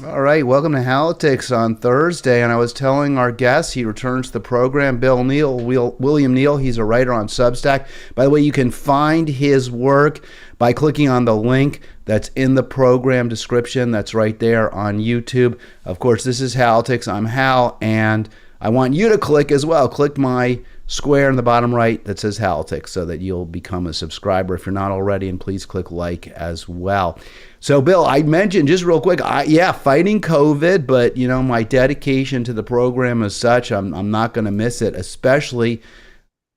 All right, welcome to Halitics on Thursday. And I was telling our guest he returns to the program, William Neal. He's a writer on Substack. By the way, you can find his work by clicking on the link that's in the program description. That's right there on YouTube. Of course, this is Halitics. I'm Hal, and I want you to click as well. Click my square in the bottom right that says Halitics so that you'll become a subscriber if you're not already, and please click like as well. So, Bill, I mentioned just real quick, fighting COVID, but my dedication to the program is such, I'm not going to miss it, especially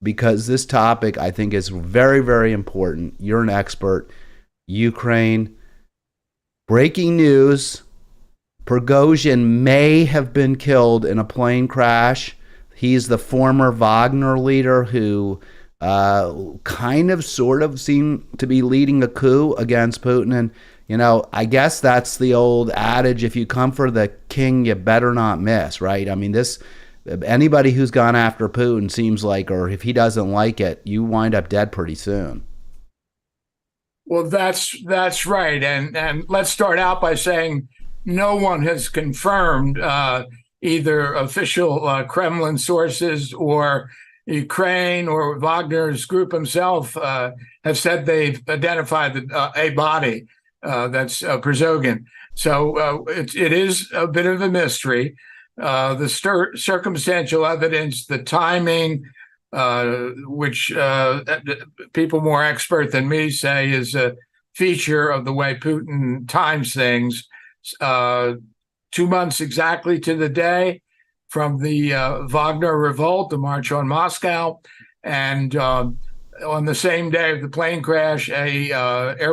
because this topic I think is very, very important. You're an expert. Ukraine, breaking news: Prigozhin may have been killed in a plane crash. He's the former Wagner leader who kind of sort of seemed to be leading a coup against Putin. And I guess that's the old adage: if you come for the king, you better not miss, right? I mean, anybody who's gone after Putin seems like, or if he doesn't like it, you wind up dead pretty soon. Well, that's right, and let's start out by saying no one has confirmed, either official Kremlin sources or Ukraine or Wagner's group himself have said they've identified a body. That's Prigozhin. So it is a bit of a mystery. The circumstantial evidence, the timing, which people more expert than me say is a feature of the way Putin times things. 2 months exactly to the day from the Wagner revolt, the March on Moscow, and on the same day of the plane crash, a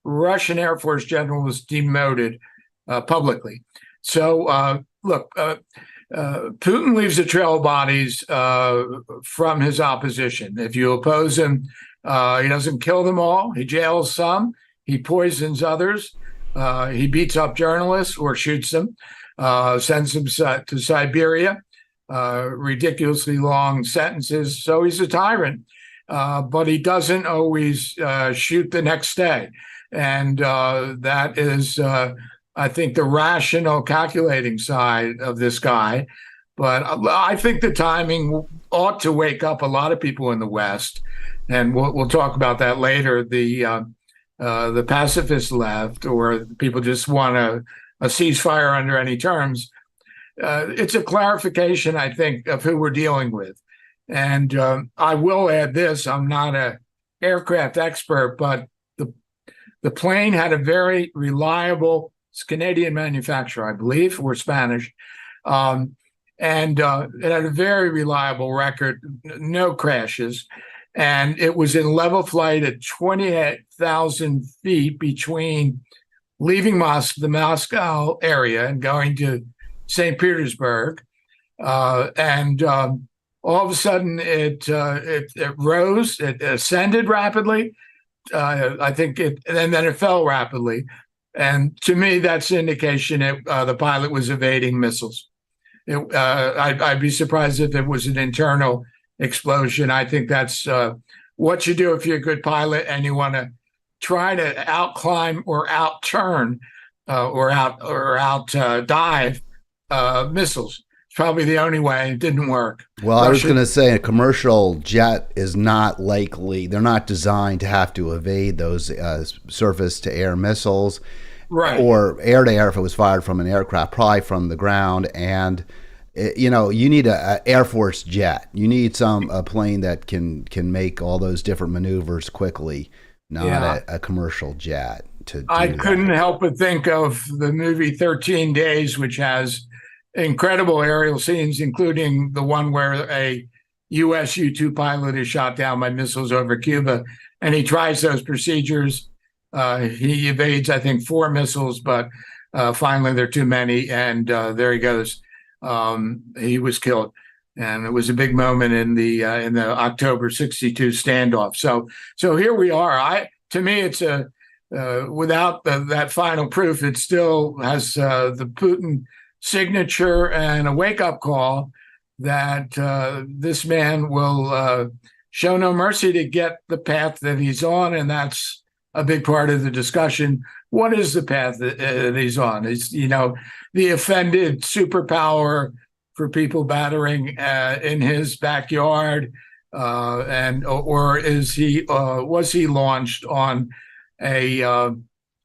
Russian Air Force general was demoted publicly. So, look, Putin leaves a trail of bodies from his opposition. If you oppose him, he doesn't kill them all. He jails some. He poisons others. He beats up journalists or shoots them, sends them to Siberia, ridiculously long sentences. So he's a tyrant, but he doesn't always shoot the next day. And that is, I think, the rational, calculating side of this guy. But I think the timing ought to wake up a lot of people in the West, and we'll talk about that later. The pacifist left, or people just want a ceasefire under any terms. It's a clarification, I think, of who we're dealing with. And I will add this: I'm not an aircraft expert, but the plane had a very reliable, it's Canadian manufacturer, I believe, or Spanish. And it had a very reliable record, no crashes. And it was in level flight at 28,000 feet between leaving the Moscow area and going to St. Petersburg. And all of a sudden, it rose, it ascended rapidly. I think and then it fell rapidly. And to me, that's an indication that the pilot was evading missiles. I'd be surprised if it was an internal explosion. I think that's what you do if you're a good pilot and you want to try to outclimb or outturn or dive missiles. It's probably the only way. It didn't work. Well, I was going to say a commercial jet is not likely. They're not designed to have to evade those surface-to-air missiles, right? Or air-to-air if it was fired from an aircraft, probably from the ground. And you need a Air Force jet. You need a plane that can make all those different maneuvers quickly, not a commercial jet. I couldn't help but think of the movie 13 Days, which has incredible aerial scenes, including the one where a U.S. U-2 pilot is shot down by missiles over Cuba, and he tries those procedures. He evades, I think, 4 missiles, but finally there are too many, and there he goes. He was killed, and it was a big moment in the October '62 standoff. So here we are. To me, it's without that final proof, it still has the Putin signature and a wake-up call that this man will show no mercy to get the path that he's on, and that's a big part of the discussion. What is the path that he's on? Is the offended superpower for people battering in his backyard, or is he was he launched on a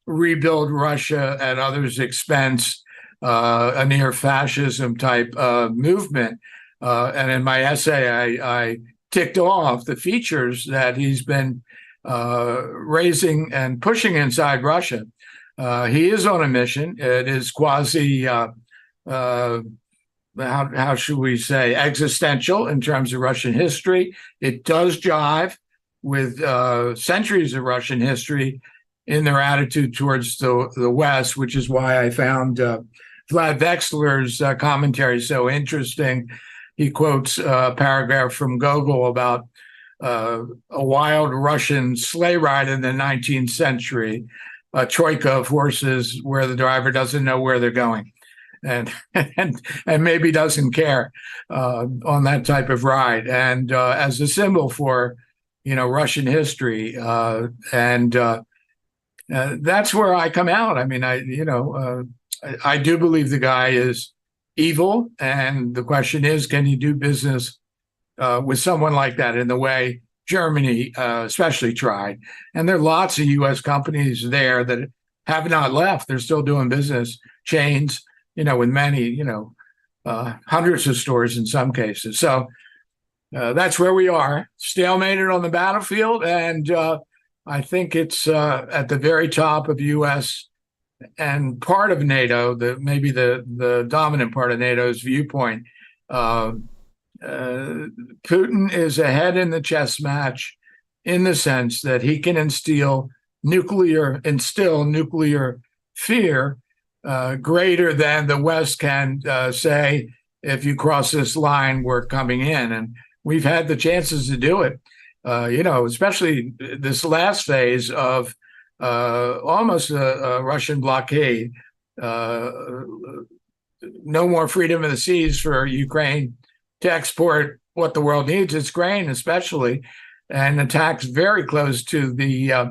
rebuild Russia at others' expense, a near fascism type movement? And in my essay, I ticked off the features that he's been raising and pushing inside Russia. He is on a mission. It is quasi, how should we say, existential in terms of Russian history. It does jive with centuries of Russian history in their attitude towards the West, which is why I found Vlad Vexler's commentary so interesting. He quotes a paragraph from Gogol about a wild Russian sleigh ride in the 19th century, a troika of horses where the driver doesn't know where they're going, and maybe doesn't care on that type of ride, and as a symbol for Russian history, and that's where I come out. I mean, I do believe the guy is evil, and the question is, can you do business with someone like that in the way Germany especially tried? And there are lots of U.S. companies there that have not left. They're still doing business, chains, with many, hundreds of stores in some cases. So that's where we are, stalemated on the battlefield. And I think it's at the very top of U.S. and part of NATO, maybe the dominant part of NATO's viewpoint. Putin is ahead in the chess match in the sense that he can instill nuclear fear greater than the West can say, if you cross this line, we're coming in. And we've had the chances to do it, especially this last phase of almost a Russian blockade. No more freedom of the seas for Ukraine to export what the world needs, its grain especially, and attacks very close to the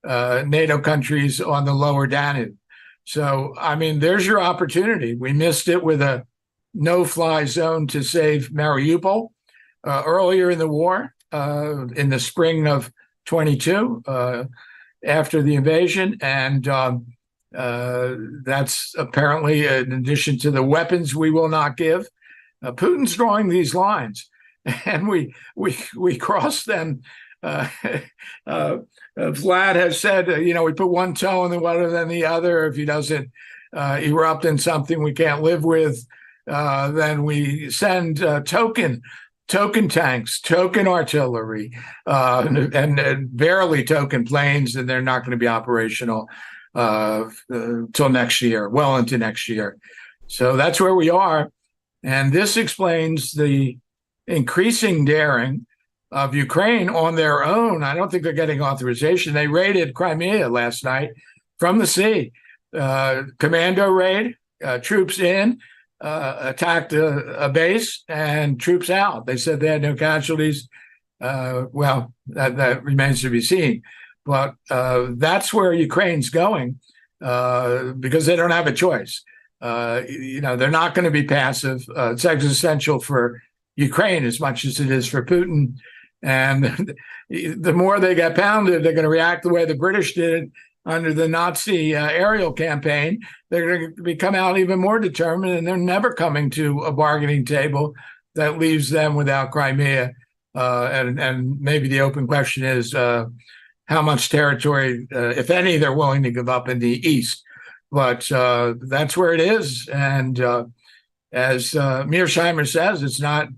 NATO countries on the lower Danube. So, I mean, there's your opportunity. We missed it with a no-fly zone to save Mariupol earlier in the war, in the spring of 22, after the invasion. And that's apparently in addition to the weapons we will not give. Putin's drawing these lines, and we cross them. Vlad has said, we put one toe in the water than the other. If he doesn't erupt in something we can't live with, then we send token tanks, token artillery, and barely token planes, and they're not going to be operational till next year, well into next year. So that's where we are. And this explains the increasing daring of Ukraine on their own. I don't think they're getting authorization. They raided Crimea last night from the sea. Commando raid, troops in, attacked a base, and troops out. They said they had no casualties. Well, that remains to be seen. But that's where Ukraine's going because they don't have a choice. They're not going to be passive. It's existential for Ukraine as much as it is for Putin. And the more they get pounded, they're going to react the way the British did under the Nazi aerial campaign. They're going to come out even more determined, and they're never coming to a bargaining table that leaves them without Crimea. And maybe the open question is how much territory, if any, they're willing to give up in the East. But that's where it is. And as Mearsheimer says, it's not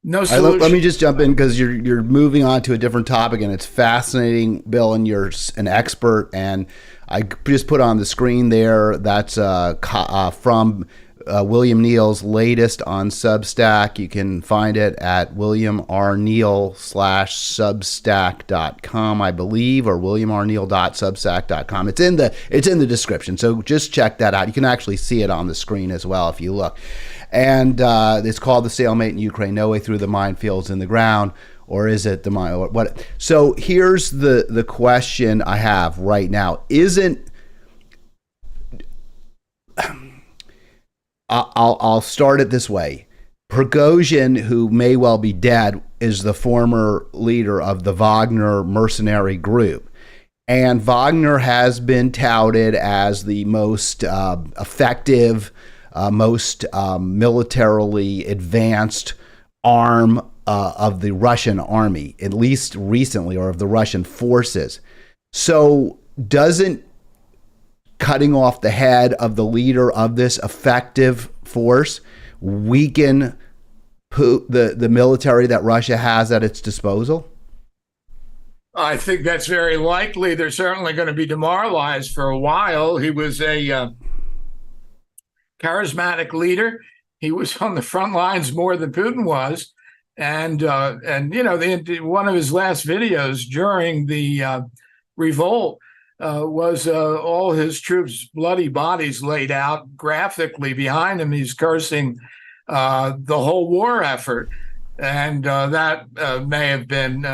no solution. Let me just jump in because you're moving on to a different topic, and it's fascinating, Bill, and you're an expert. And I just put on the screen there, that's from William Neal's latest on Substack. You can find it at williamrneal/substack.com, I believe, or williamrneal.substack.com. It's in the description, so just check that out. You can actually see it on the screen as well if you look. And it's called The Stalemate in Ukraine, No Way Through the Minefields in the Ground, or is it the what? So here's the question I have right now. I'll start it this way. Prigozhin, who may well be dead, is the former leader of the Wagner mercenary group. And Wagner has been touted as the most effective, most militarily advanced arm of the Russian army, at least recently, or of the Russian forces. So doesn't cutting off the head of the leader of this effective force weaken the military that Russia has at its disposal? I think that's very likely. They're certainly going to be demoralized for a while. He was a charismatic leader. He was on the front lines more than Putin was, and one of his last videos during the revolt was all his troops' bloody bodies laid out graphically behind him. He's cursing the whole war effort. And that may have been,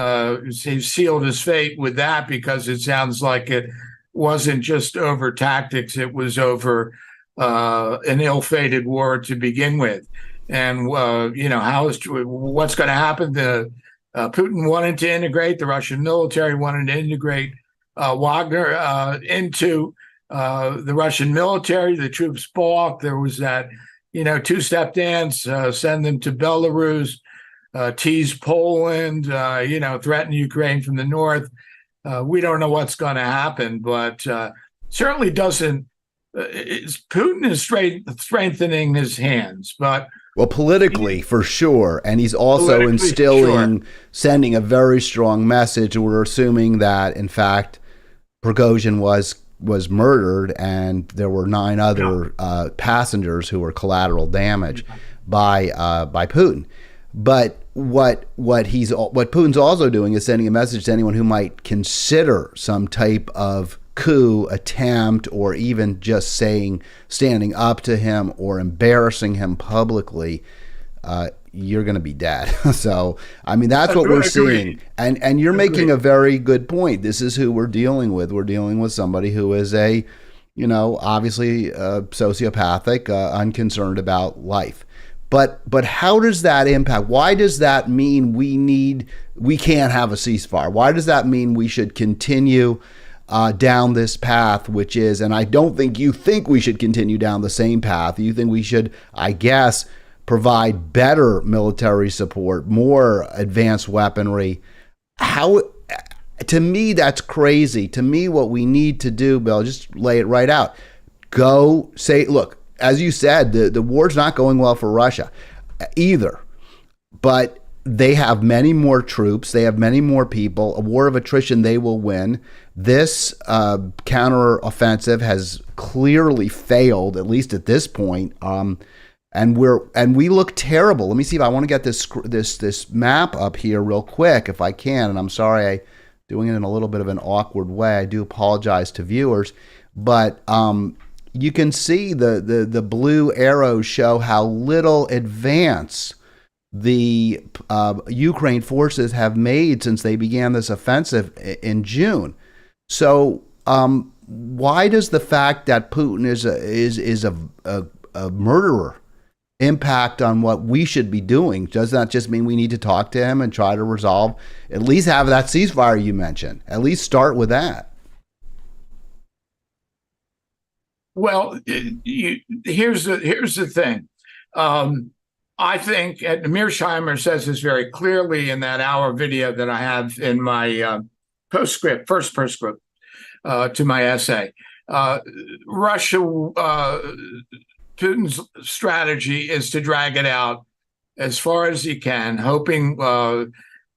he sealed his fate with that, because it sounds like it wasn't just over tactics, it was over an ill-fated war to begin with. And, what's going to happen? Putin wanted to integrate, the Russian military wanted to integrate Wagner into the Russian military. The troops balked. There was that, two-step dance, send them to Belarus, tease Poland, threaten Ukraine from the north. We don't know what's going to happen, but certainly doesn't. Putin is strengthening his hands, but politically for sure, and he's also instilling, sending a very strong message. We're assuming that, in fact, Prigozhin was murdered, and there were 9 other passengers who were collateral damage by Putin. But what Putin's also doing is sending a message to anyone who might consider some type of coup attempt, or even just standing up to him or embarrassing him publicly. You're going to be dead. So, I mean, that's what we're seeing. And you're making a very good point. This is who we're dealing with. We're dealing with somebody who is obviously sociopathic, unconcerned about life. But how does that impact? Why does that mean we can't have a ceasefire? Why does that mean we should continue down this path, which is, and I don't think you think we should continue down the same path. You think we should, I guess, provide better military support, more advanced weaponry. To me, that's crazy. To me, what we need to do, Bill, just lay it right out. Go say, look, as you said, the war's not going well for Russia either, but they have many more troops. They have many more people. A war of attrition they will win. This counteroffensive has clearly failed, at least at this point. And we look terrible. Let me see if I want to get this map up here real quick, if I can. And I'm sorry, I'm doing it in a little bit of an awkward way. I do apologize to viewers, but you can see the blue arrows show how little advance the Ukraine forces have made since they began this offensive in June. So why does the fact that Putin is a murderer impact on what we should be doing? Does that just mean we need to talk to him and try to resolve, at least have that ceasefire you mentioned? At least start with that. Well, here's the thing. I think, and Mearsheimer says this very clearly in that hour video that I have in my first postscript to my essay. Russia, Putin's strategy is to drag it out as far as he can, hoping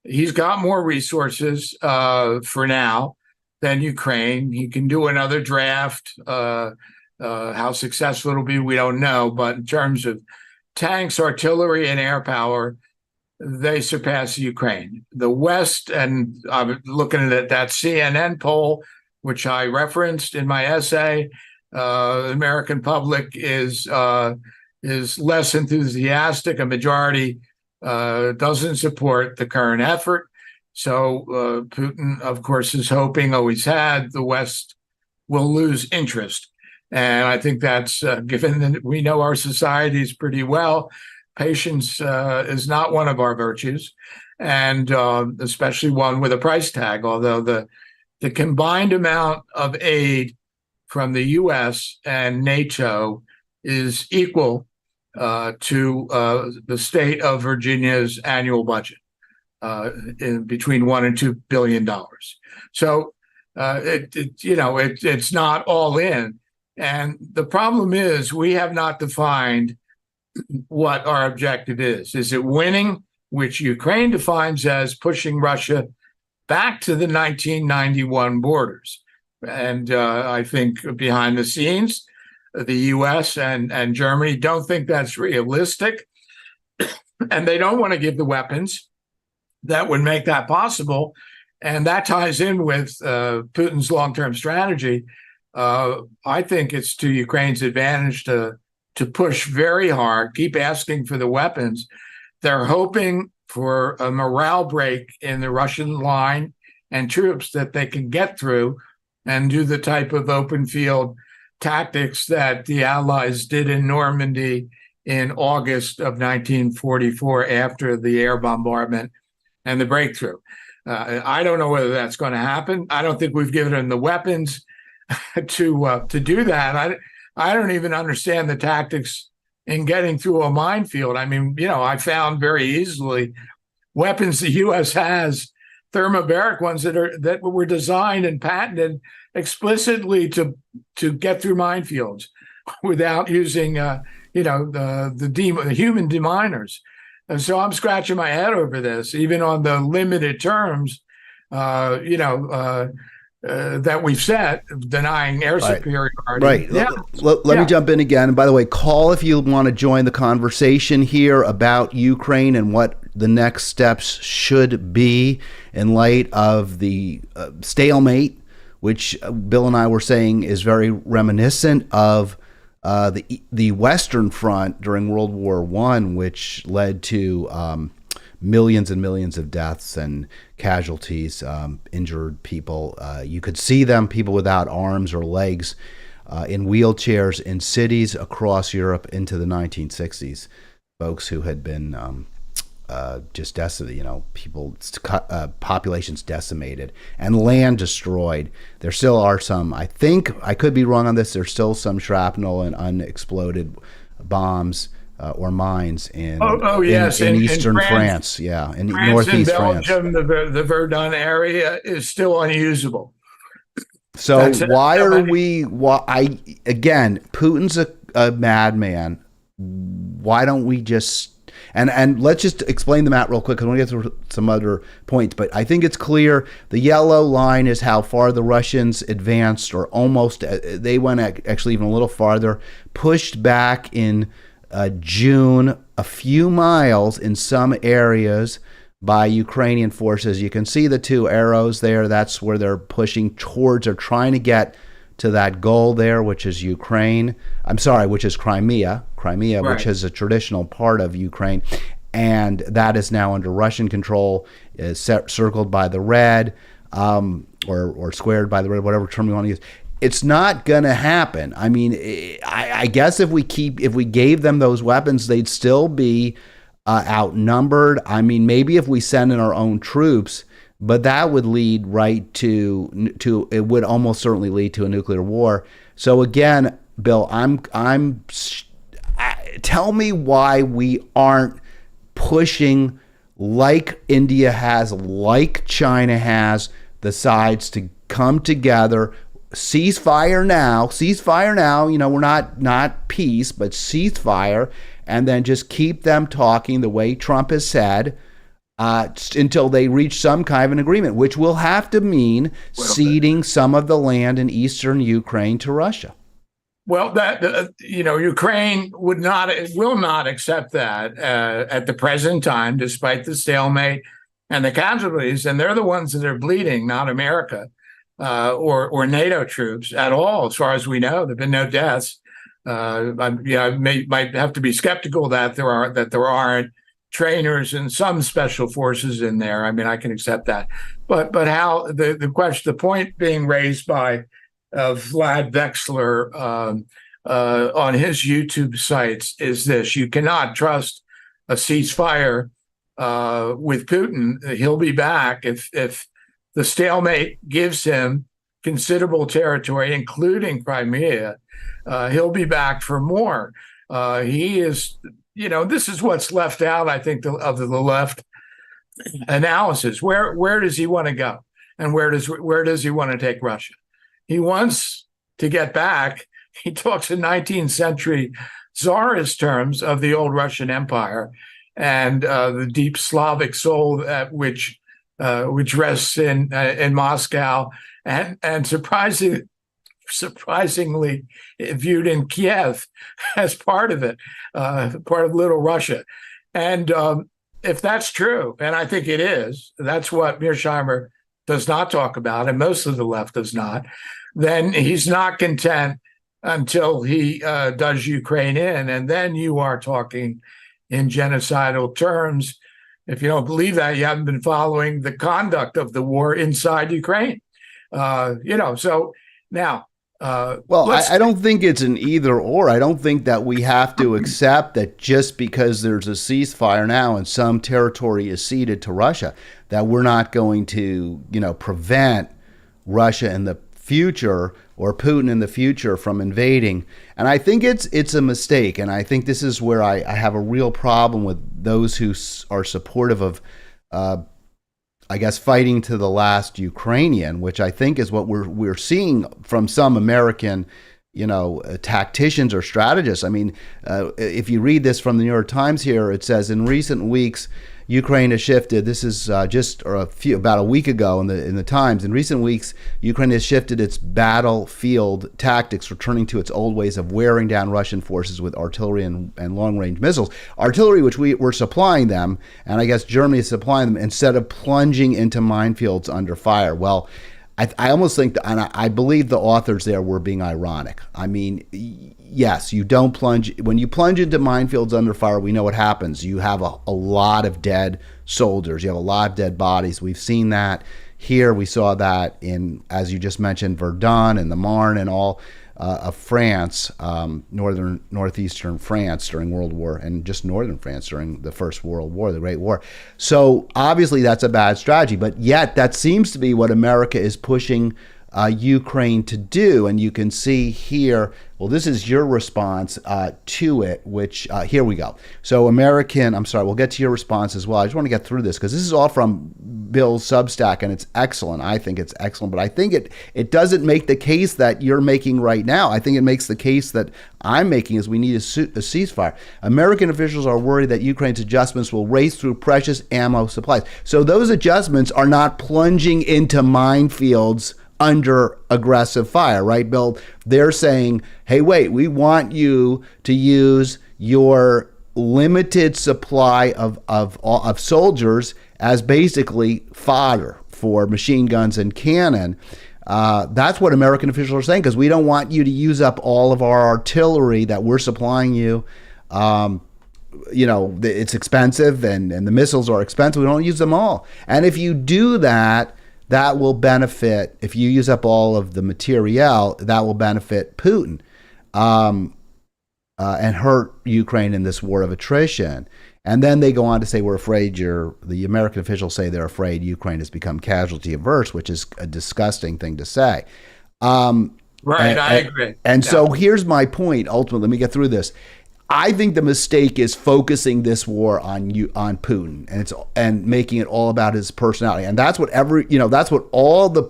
he's got more resources for now than Ukraine. He can do another draft. How successful it'll be, we don't know. But in terms of tanks, artillery, and air power, they surpass Ukraine. The West, and I'm looking at that CNN poll, which I referenced in my essay, the American public is less enthusiastic. A majority doesn't support the current effort. So Putin, of course, is hoping, always had, the West will lose interest. And I think that's given that we know our societies pretty well. Patience is not one of our virtues, and especially one with a price tag. Although the combined amount of aid from the U.S. and NATO is equal to the state of Virginia's annual budget, in between $1 and $2 billion. So it's not all in. And the problem is we have not defined what our objective is. Is it winning, which Ukraine defines as pushing Russia back to the 1991 borders? And I think behind the scenes, the U.S. and Germany don't think that's realistic. And they don't want to give the weapons that would make that possible. And that ties in with Putin's long-term strategy. I think it's to Ukraine's advantage to push very hard, keep asking for the weapons. They're hoping for a morale break in the Russian line and troops that they can get through and do the type of open field tactics that the Allies did in Normandy in August of 1944 after the air bombardment and the breakthrough. I don't know whether that's going to happen. I don't think we've given them the weapons to do that. I don't even understand the tactics in getting through a minefield. I mean, I found very easily weapons the U.S. has, thermobaric ones that were designed and patented explicitly to get through minefields without using the human deminers. And so I'm scratching my head over this, even on the limited terms, that we've set, denying air superiority. Right. Yeah. Let me jump in again. And by the way, call if you want to join the conversation here about Ukraine and what the next steps should be in light of the stalemate, which Bill and I were saying is very reminiscent of the Western Front during World War I, which led to millions and millions of deaths and casualties, injured people. You could see them, people without arms or legs, in wheelchairs in cities across Europe into the 1960s. Folks who had been just decimated, people, populations decimated and land destroyed. There still are some, I think, I could be wrong on this, there's still some shrapnel and unexploded bombs or mines in eastern France. Yeah, in northeast France. Belgium, the Verdun area is still unusable. So Putin's a madman. Why don't we just and let's just explain the map real quick because I want to get to some other points. But I think it's clear the yellow line is how far the Russians advanced, or almost. They went actually even a little farther, pushed back in June, a few miles in some areas by Ukrainian forces. You can see the two arrows there. That's where they're pushing towards or trying to get to that goal there, which is Ukraine. Which is Crimea, right, which is a traditional part of Ukraine. And that is now under Russian control, is circled by the red, or squared by the red, whatever term you want to use. It's not going to happen. I mean, I guess if we gave them those weapons, they'd still be outnumbered. I mean, maybe if we send in our own troops, but that would lead right to it would almost certainly lead to a nuclear war. So again, Bill, tell me why we aren't pushing like India has, like China has, the sides to come together. Ceasefire now, we're not peace, but ceasefire, and then just keep them talking the way Trump has said until they reach some kind of an agreement, which will have to mean ceding some of the land in eastern Ukraine to Russia. Well, that Ukraine will not accept that at the present time, despite the stalemate and the casualties, and they're the ones that are bleeding, not America. Or NATO troops at all, as far as we know. There've been no deaths. I might have to be skeptical that there aren't trainers and some special forces in there. I mean, I can accept that, but how the point being raised by Vlad Vexler on his YouTube sites is this: you cannot trust a ceasefire with Putin. He'll be back if the stalemate gives him considerable territory, including Crimea. He'll be back for more. He is, this is what's left out, I think, of the left analysis. Where does he want to go, and where does he want to take Russia? He wants to get back. He talks in 19th century Tsarist terms of the old Russian Empire and the deep Slavic soul which rests in Moscow and surprisingly viewed in Kiev as part of it, part of Little Russia. And if that's true, and I think it is, that's what Mearsheimer does not talk about, and most of the left does not, then he's not content until he does Ukraine in. And then you are talking in genocidal terms. If you don't believe that, you haven't been following the conduct of the war inside Ukraine. So now. I don't think it's an either or. I don't think that we have to accept that just because there's a ceasefire now and some territory is ceded to Russia, that we're not going to, prevent Russia in the future or Putin in the future from invading. And I think it's a mistake. And I think this is where I have a real problem with those who are supportive of fighting to the last Ukrainian, which I think is what we're seeing from some American, tacticians or strategists. I mean, if you read this from the New York Times here, it says in recent weeks, Ukraine has shifted. This is about a week ago in the Times. In recent weeks, Ukraine has shifted its battlefield tactics, returning to its old ways of wearing down Russian forces with artillery and long-range missiles. Artillery, which we're supplying them, and I guess Germany is supplying them, instead of plunging into minefields under fire. Well, I almost think, and I believe the authors there were being ironic. I mean, yes, you don't plunge. When you plunge into minefields under fire, we know what happens. You have a lot of dead soldiers. You have a lot of dead bodies. We've seen that here. We saw that in, as you just mentioned, Verdun and the Marne and all of France, northeastern France during World War, and just northern France during the First World War, the Great War. So obviously that's a bad strategy, but yet that seems to be what America is pushing Ukraine to do. And you can see here, well, this is your response to it, which here we go. So we'll get to your response as well. I just want to get through this because this is all from Bill's Substack, and it's excellent. I think it's excellent, but I think it doesn't make the case that you're making right now. I think it makes the case that I'm making is we need a ceasefire. American officials are worried that Ukraine's adjustments will race through precious ammo supplies. So those adjustments are not plunging into minefields under aggressive fire, right, Bill? They're saying, hey, wait, we want you to use your limited supply of soldiers as basically fodder for machine guns and cannon. That's what American officials are saying, because we don't want you to use up all of our artillery that we're supplying you. It's expensive and the missiles are expensive. We don't use them all. And if you do that, that will benefit, if you use up all of the materiel, that will benefit Putin and hurt Ukraine in this war of attrition. And then they go on to say, we're afraid the American officials say they're afraid Ukraine has become casualty averse, which is a disgusting thing to say. Right, I agree. And so here's my point, ultimately, let me get through this. I think the mistake is focusing this war on Putin and making it all about his personality, and that's what that's what all the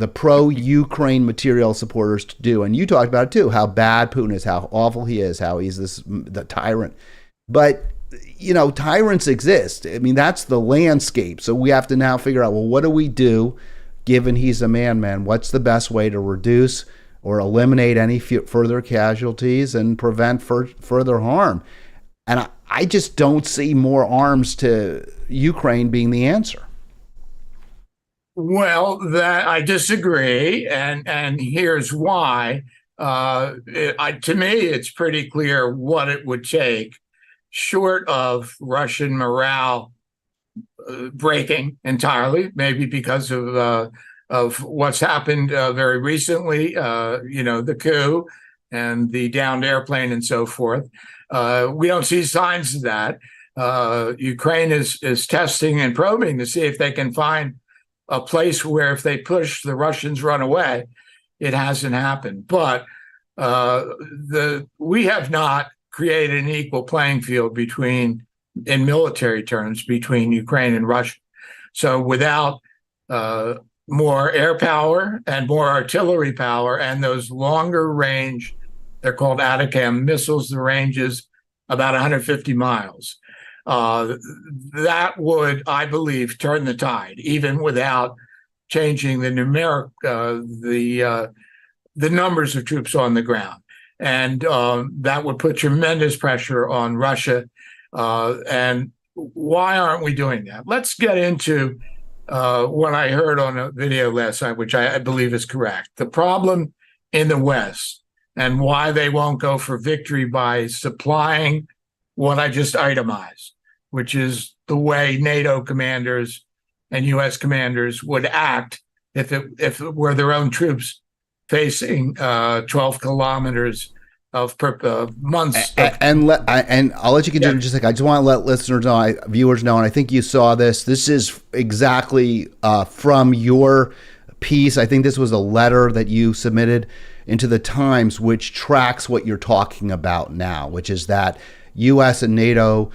pro-Ukraine material supporters do. And you talked about it too, how bad Putin is, how awful he is, how he's the tyrant. But tyrants exist. I mean, that's the landscape. So we have to now figure out, well, what do we do, given he's a man? What's the best way to reduce or eliminate any further casualties and prevent further harm? And I just don't see more arms to Ukraine being the answer. Well, that I disagree, and here's why. To me, it's pretty clear what it would take short of Russian morale breaking entirely, maybe because of what's happened very recently, the coup and the downed airplane and so forth. We don't see signs of that. Ukraine is testing and probing to see if they can find a place where if they push, the Russians run away. It hasn't happened. But we have not created an equal playing field in military terms, between Ukraine and Russia. So without more air power and more artillery power and those longer range, they're called ATACMS missiles, the range is about 150 miles. That would, I believe, turn the tide, even without changing the numeric, the numbers of troops on the ground. And that would put tremendous pressure on Russia. And why aren't we doing that? Let's get into what I heard on a video last night, which I believe is correct. The problem in the West and why they won't go for victory by supplying what I just itemized, which is the way NATO commanders and U.S. commanders would act if it were their own troops facing 12 kilometers of months. And I'll let you continue in just a second. I just want to let listeners know, viewers know, and I think you saw this. This is exactly from your piece. I think this was a letter that you submitted into the Times, which tracks what you're talking about now, which is that U.S. and NATO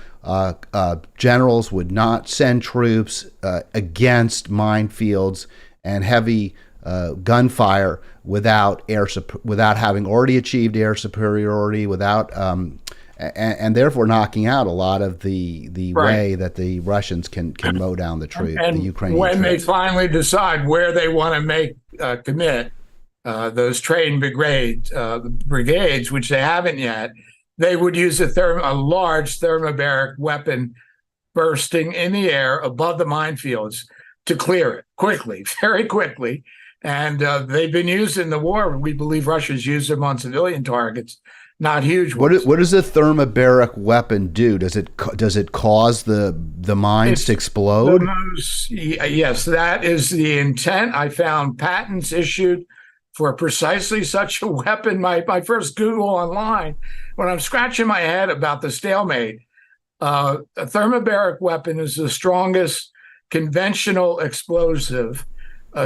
generals would not send troops against minefields and heavy gunfire without having already achieved air superiority, and therefore knocking out a lot of the way that the Russians can mow down the Ukrainian when troops. They finally decide where they want to commit those trained brigades, which they haven't yet, they would use a large thermobaric weapon bursting in the air above the minefields to clear it quickly, very quickly. And they've been used in the war. We believe Russia's used them on civilian targets, not huge ones. What does a thermobaric weapon do? Does it cause the mines to explode? Yes, that is the intent. I found patents issued for precisely such a weapon. My first Google online, when I'm scratching my head about the stalemate, a thermobaric weapon is the strongest conventional explosive,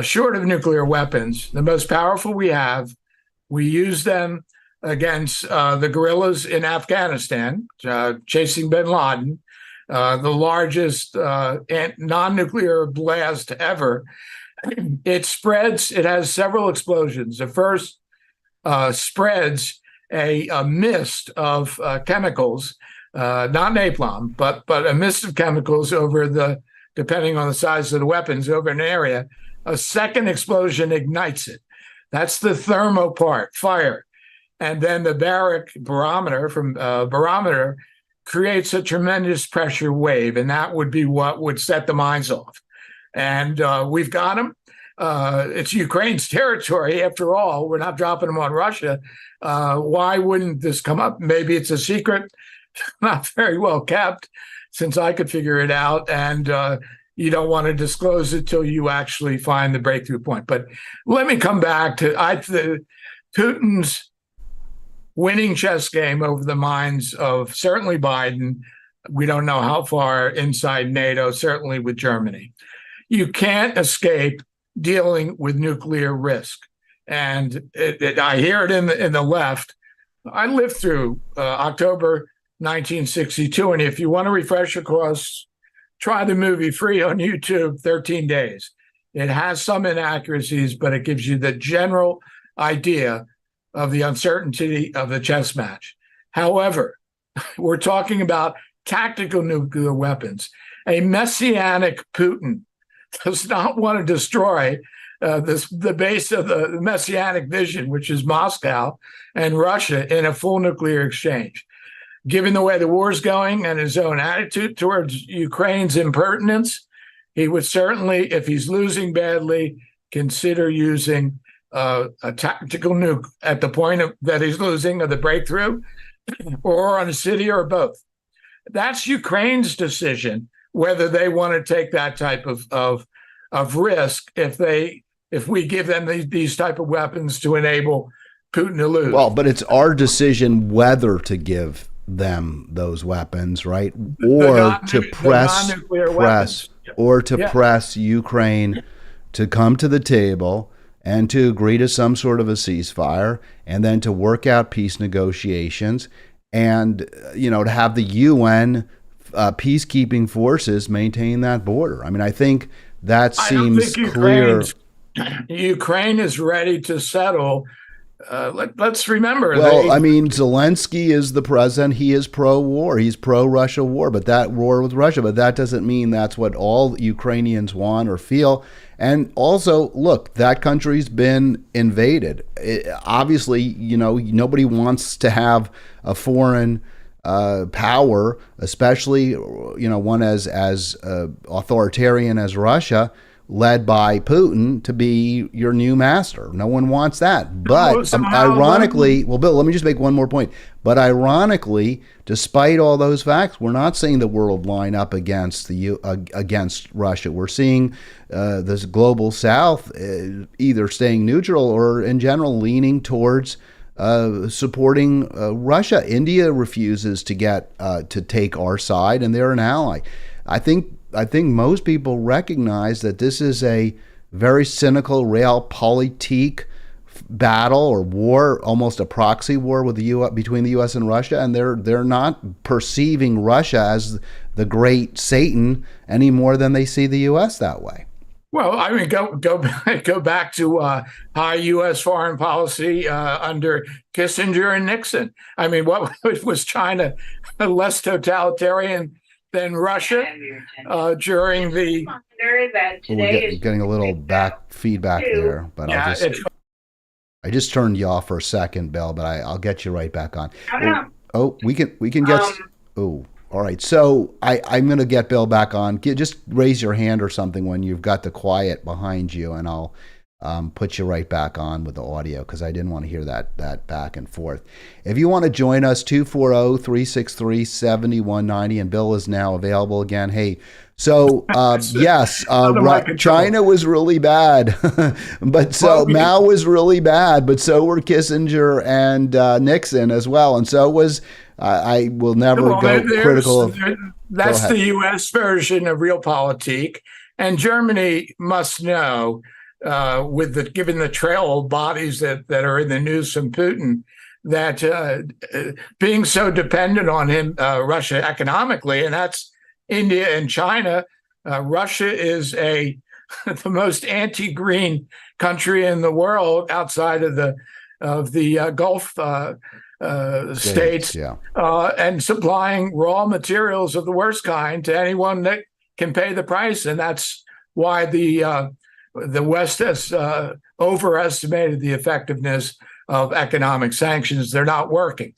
short of nuclear weapons, the most powerful we have. We use them against the guerrillas in Afghanistan, chasing bin Laden, the largest non-nuclear blast ever. It spreads, it has several explosions. The first spreads a mist of chemicals, not napalm, but a mist of chemicals over depending on the size of the weapons, over an area. A second explosion ignites it. That's the thermo part, fire. And then the barometer creates a tremendous pressure wave, and that would be what would set the mines off. And we've got them. It's Ukraine's territory, after all. We're not dropping them on Russia. Why wouldn't this come up? Maybe it's a secret, not very well kept, since I could figure it out. And you don't want to disclose it till you actually find the breakthrough point. But let me come back to Putin's winning chess game over the minds of certainly Biden. We don't know how far inside NATO, certainly with Germany. You can't escape dealing with nuclear risk. And I hear it in the left. I lived through October 1962. And if you want to refresh your course, try the movie free on YouTube, 13 Days. It has some inaccuracies, but it gives you the general idea of the uncertainty of the chess match. However, we're talking about tactical nuclear weapons. A messianic Putin does not want to destroy the base of the messianic vision, which is Moscow and Russia, in a full nuclear exchange. Given the way the war is going and his own attitude towards Ukraine's impertinence, he would certainly, if he's losing badly, consider using a tactical nuke at the point that he's losing, of the breakthrough, or on a city, or both. that's Ukraine's decision whether they want to take that type of risk if we give them these type of weapons to enable Putin to lose. Well, but it's our decision whether to give them those weapons, right? Or to press Ukraine to come to the table and to agree to some sort of a ceasefire, and then to work out peace negotiations, and to have the UN peacekeeping forces maintain that border. I mean, I think that seems clear. Ukraine is ready to settle. Let's remember. Well, I mean, Zelensky is the president. He is pro-war. He's pro-Russia war, but that war with Russia. But that doesn't mean that's what all Ukrainians want or feel. And also, look, that country's been invaded. Obviously, nobody wants to have a foreign power, especially one as authoritarian as Russia, led by Putin, to be your new master. No one wants that. But ironically, well, Bill, let me just make one more point. But ironically, despite all those facts, we're not seeing the world line up against against Russia. We're seeing this global South either staying neutral or, in general, leaning towards supporting Russia. India refuses to take our side, and they're an ally. I think most people recognize that this is a very cynical realpolitik battle or war, almost a proxy war with between the U.S. and Russia, and they're not perceiving Russia as the great Satan any more than they see the U.S. that way. Well, I mean, go back to high U.S. foreign policy under Kissinger and Nixon. I mean, what was China less totalitarian than Russia during the? We're getting a little back feedback there, but I just turned you off for a second, Bill, but I'll get you right back on. We can get. All right. So I'm going to get Bill back on. Just raise your hand or something when you've got the quiet behind you, and I'll put you right back on with the audio, because I didn't want to hear that back and forth. If you want to join us, 240-363-7190, and Bill is now available again. Hey, so yes, China was really bad, but Mao was really bad, but so were Kissinger and Nixon as well, and so was. I will never go critical of. That's the U.S. version of realpolitik, and Germany must know, given the trail bodies that are in the news from Putin, that being so dependent on him, Russia economically, and that's India and China. Russia is the most anti-green country in the world outside of the Gulf states, and supplying raw materials of the worst kind to anyone that can pay the price, and that's why the West has overestimated the effectiveness of economic sanctions. They're not working,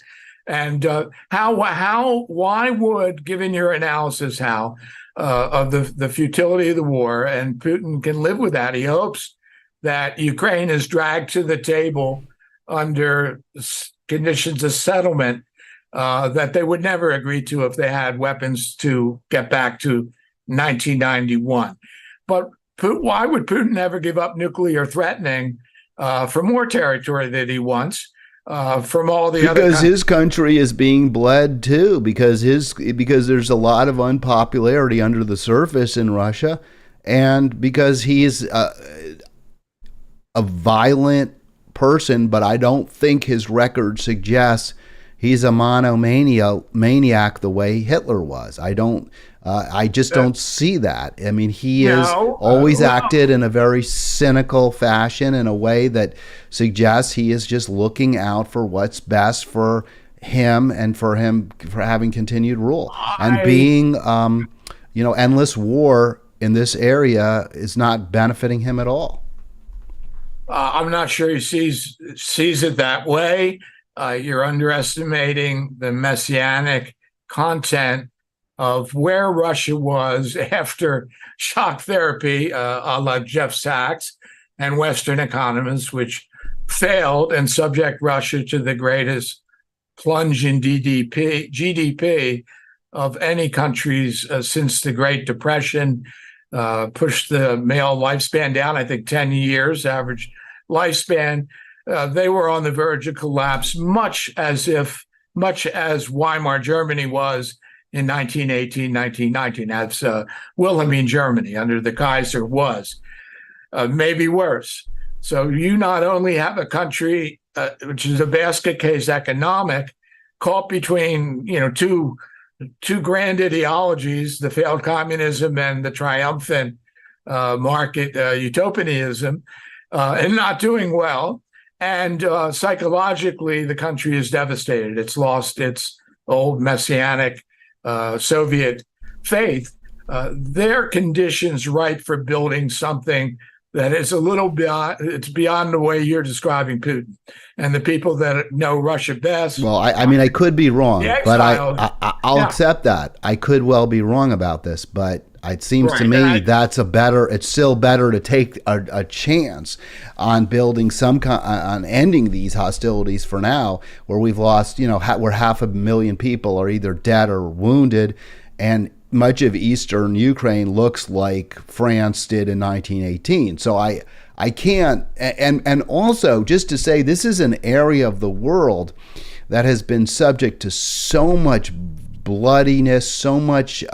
and why would, given your analysis, Hal, of the futility of the war, and Putin can live with that. He hopes that Ukraine is dragged to the table under conditions of settlement that they would never agree to if they had weapons to get back to 1991. But why would Putin ever give up nuclear threatening for more territory that he wants from all the other? Because his country is being bled too. Because there's a lot of unpopularity under the surface in Russia, and because he is a violent person, but I don't think his record suggests he's a monomaniac the way Hitler was. I just don't see that. I mean, he has always acted in a very cynical fashion, in a way that suggests he is just looking out for what's best for him and for having continued rule. And being, endless war in this area is not benefiting him at all. I'm not sure he sees it that way. You're underestimating the messianic content of where Russia was after shock therapy, a la Jeff Sachs and Western economists, which failed and subject Russia to the greatest plunge in GDP of any countries since the Great Depression, pushed the male lifespan down, I think 10 years average lifespan. They were on the verge of collapse, much as Weimar Germany was in 1918, 1919, as Wilhelmine Germany under the Kaiser was, maybe worse. So you not only have a country which is a basket case economic, caught between two grand ideologies, the failed communism and the triumphant market utopianism, and not doing well. And psychologically, the country is devastated. It's lost its old messianic Soviet faith. Their conditions right for building something that is a little beyond, it's beyond the way you're describing Putin and the people that know Russia best. Well, I mean, I could be wrong, but I'll Yeah. accept that. I could well be wrong about this, but it seems to Right. me it's still better to take a chance on building on ending these hostilities for now, where we've lost, where 500,000 people are either dead or wounded, and much of eastern Ukraine looks like France did in 1918. So I can't, and also just to say, this is an area of the world that has been subject to so much bloodiness, so much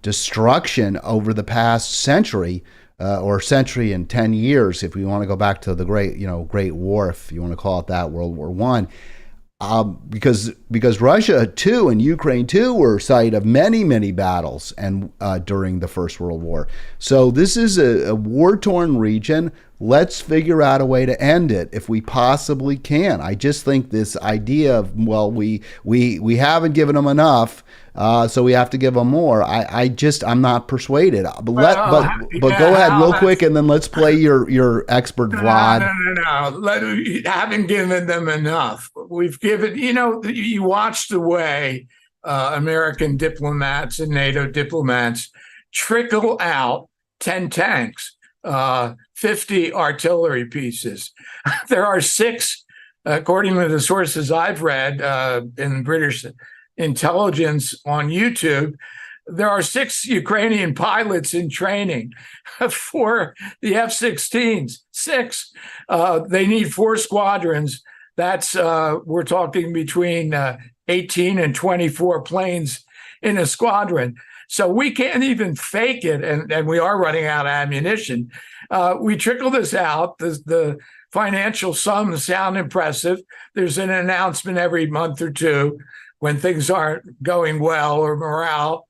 destruction over the past century, or century and 10 years, if we want to go back to the Great War, if you want to call it that, World War I. Because Russia too and Ukraine too were site of many battles and during the First World War. So this is a war-torn region. Let's figure out a way to end it if we possibly can. I just think this idea of, well, we haven't given them enough, so we have to give them more. I'm not persuaded. But go ahead real quick, and then let's play your expert Vlad. No. Haven't given them enough. We've given, you watch the way American diplomats and NATO diplomats trickle out 10 tanks, 50 artillery pieces. There are 6, according to the sources I've read in British intelligence on YouTube, there are 6 Ukrainian pilots in training for the F-16s. 6. They need 4 squadrons. That's we're talking between 18 and 24 planes in a squadron. So we can't even fake it, and we are running out of ammunition. We trickle this out. The financial sums sound impressive. There's an announcement every month or two when things aren't going well or morale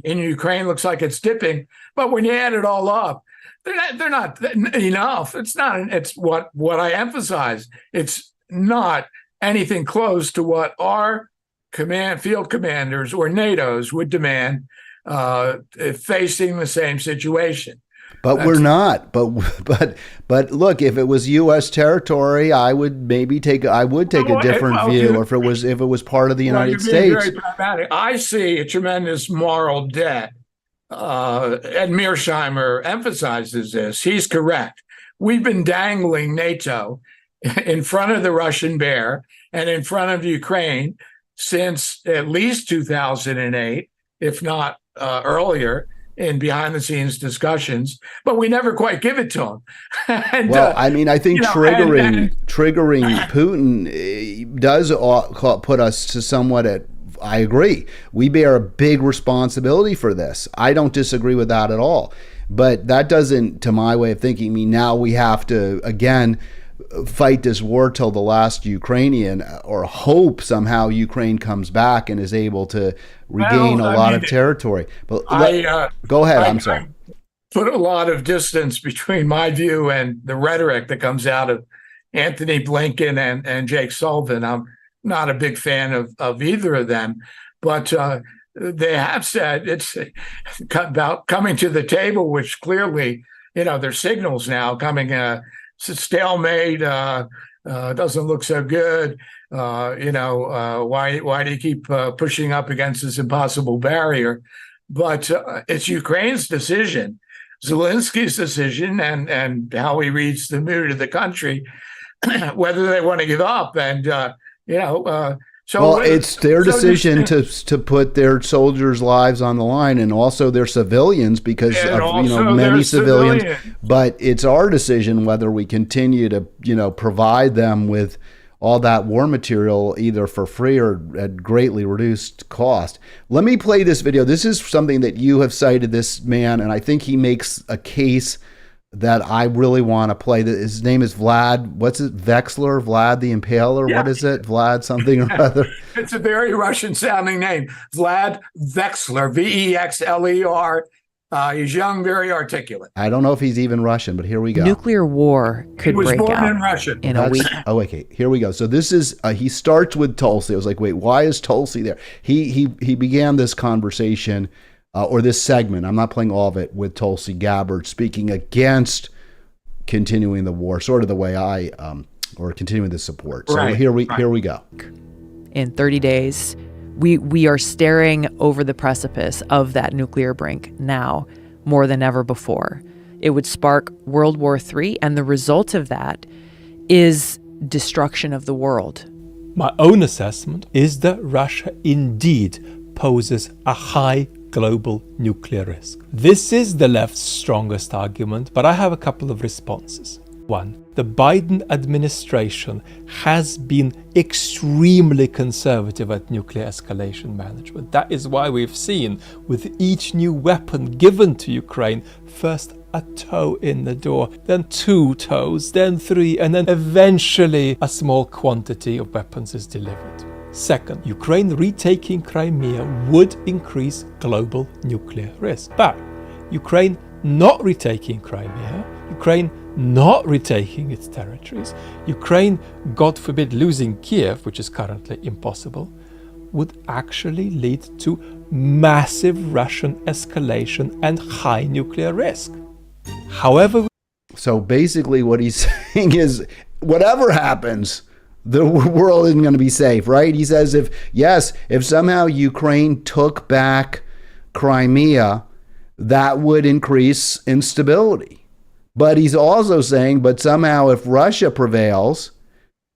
in Ukraine looks like it's dipping. But when you add it all up, they're not enough. It's what I emphasize. It's not anything close to what our field commanders or NATO's would demand facing the same situation. But we're not. But look, if it was U.S. territory, I would take a different view. Or if it was part of the United States. Very pragmatic. I see a tremendous moral debt. Ed Mearsheimer emphasizes this. He's correct. We've been dangling NATO in front of the Russian bear and in front of Ukraine since at least 2008, if not earlier, in behind-the-scenes discussions, but we never quite give it to them. I think triggering Putin does put us to somewhat at. I agree. We bear a big responsibility for this. I don't disagree with that at all. But that doesn't, to my way of thinking, mean now we have to again fight this war till the last Ukrainian, or hope somehow Ukraine comes back and is able to regain a lot of territory. But go ahead. I'm sorry. I put a lot of distance between my view and the rhetoric that comes out of Anthony Blinken and Jake Sullivan. I'm not a big fan of either of them, but they have said it's about coming to the table, which clearly, there's signals now coming. Stalemate doesn't look so good. Why do you keep pushing up against this impossible barrier? But it's Ukraine's decision, Zelensky's decision, and how he reads the mood of the country, whether they want to give up. And Well, it's their decision to put their soldiers' lives on the line, and also their civilians, because of many civilians. But it's our decision whether we continue to provide them with all that war material either for free or at greatly reduced cost. Let me play this video. This is something that you have cited this man, and I think he makes a case that I really want to play. His name is Vlad. What's it? Vexler? Vlad the Impaler? Yeah. What is it? Vlad something or other? It's a very Russian sounding name. Vlad Vexler, Vexler. He's young, very articulate. I don't know if he's even Russian, but here we go. Nuclear war could break out. He was born in Russia. In a week. Oh, okay. Here we go. So this is, he starts with Tulsi. I was like, wait, why is Tulsi there? He began this conversation or this segment, I'm not playing all of it, with Tulsi Gabbard speaking against continuing the war, sort of the way or continuing the support. So here we go. In 30 days, we are staring over the precipice of that nuclear brink now more than ever before. It would spark World War III, and the result of that is destruction of the world. My own assessment is that Russia indeed poses a high global nuclear risk. This is the left's strongest argument, but I have a couple of responses. One, the Biden administration has been extremely conservative at nuclear escalation management. That is why we've seen, with each new weapon given to Ukraine, first a toe in the door, then 2 toes, then 3, and then eventually a small quantity of weapons is delivered. Second, Ukraine retaking Crimea would increase global nuclear risk. But Ukraine not retaking Crimea, Ukraine not retaking its territories, Ukraine, God forbid, losing Kiev, which is currently impossible, would actually lead to massive Russian escalation and high nuclear risk. However, so basically what he's saying is whatever happens, the world isn't going to be safe, right? He says if somehow Ukraine took back Crimea, that would increase instability. But he's also saying, but somehow if Russia prevails,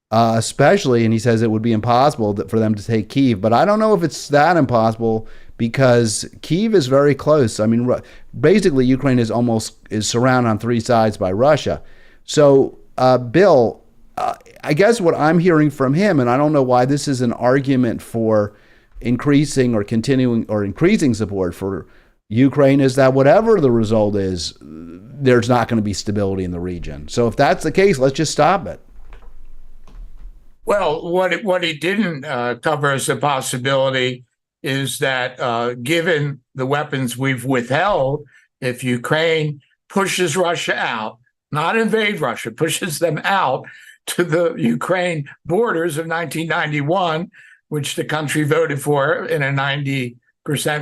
especially, and he says it would be impossible for them to take Kyiv. But I don't know if it's that impossible, because Kyiv is very close. I mean, basically Ukraine is surrounded on 3 sides by Russia. So, Bill, I guess what I'm hearing from him, and I don't know why this is an argument for increasing or continuing or increasing support for Ukraine, is that whatever the result is, there's not going to be stability in the region. So if that's the case, let's just stop it. Well, what he didn't cover as a possibility is that given the weapons we've withheld, if Ukraine pushes Russia out, not invade Russia, pushes them out to the Ukraine borders of 1991, which the country voted for in a 90%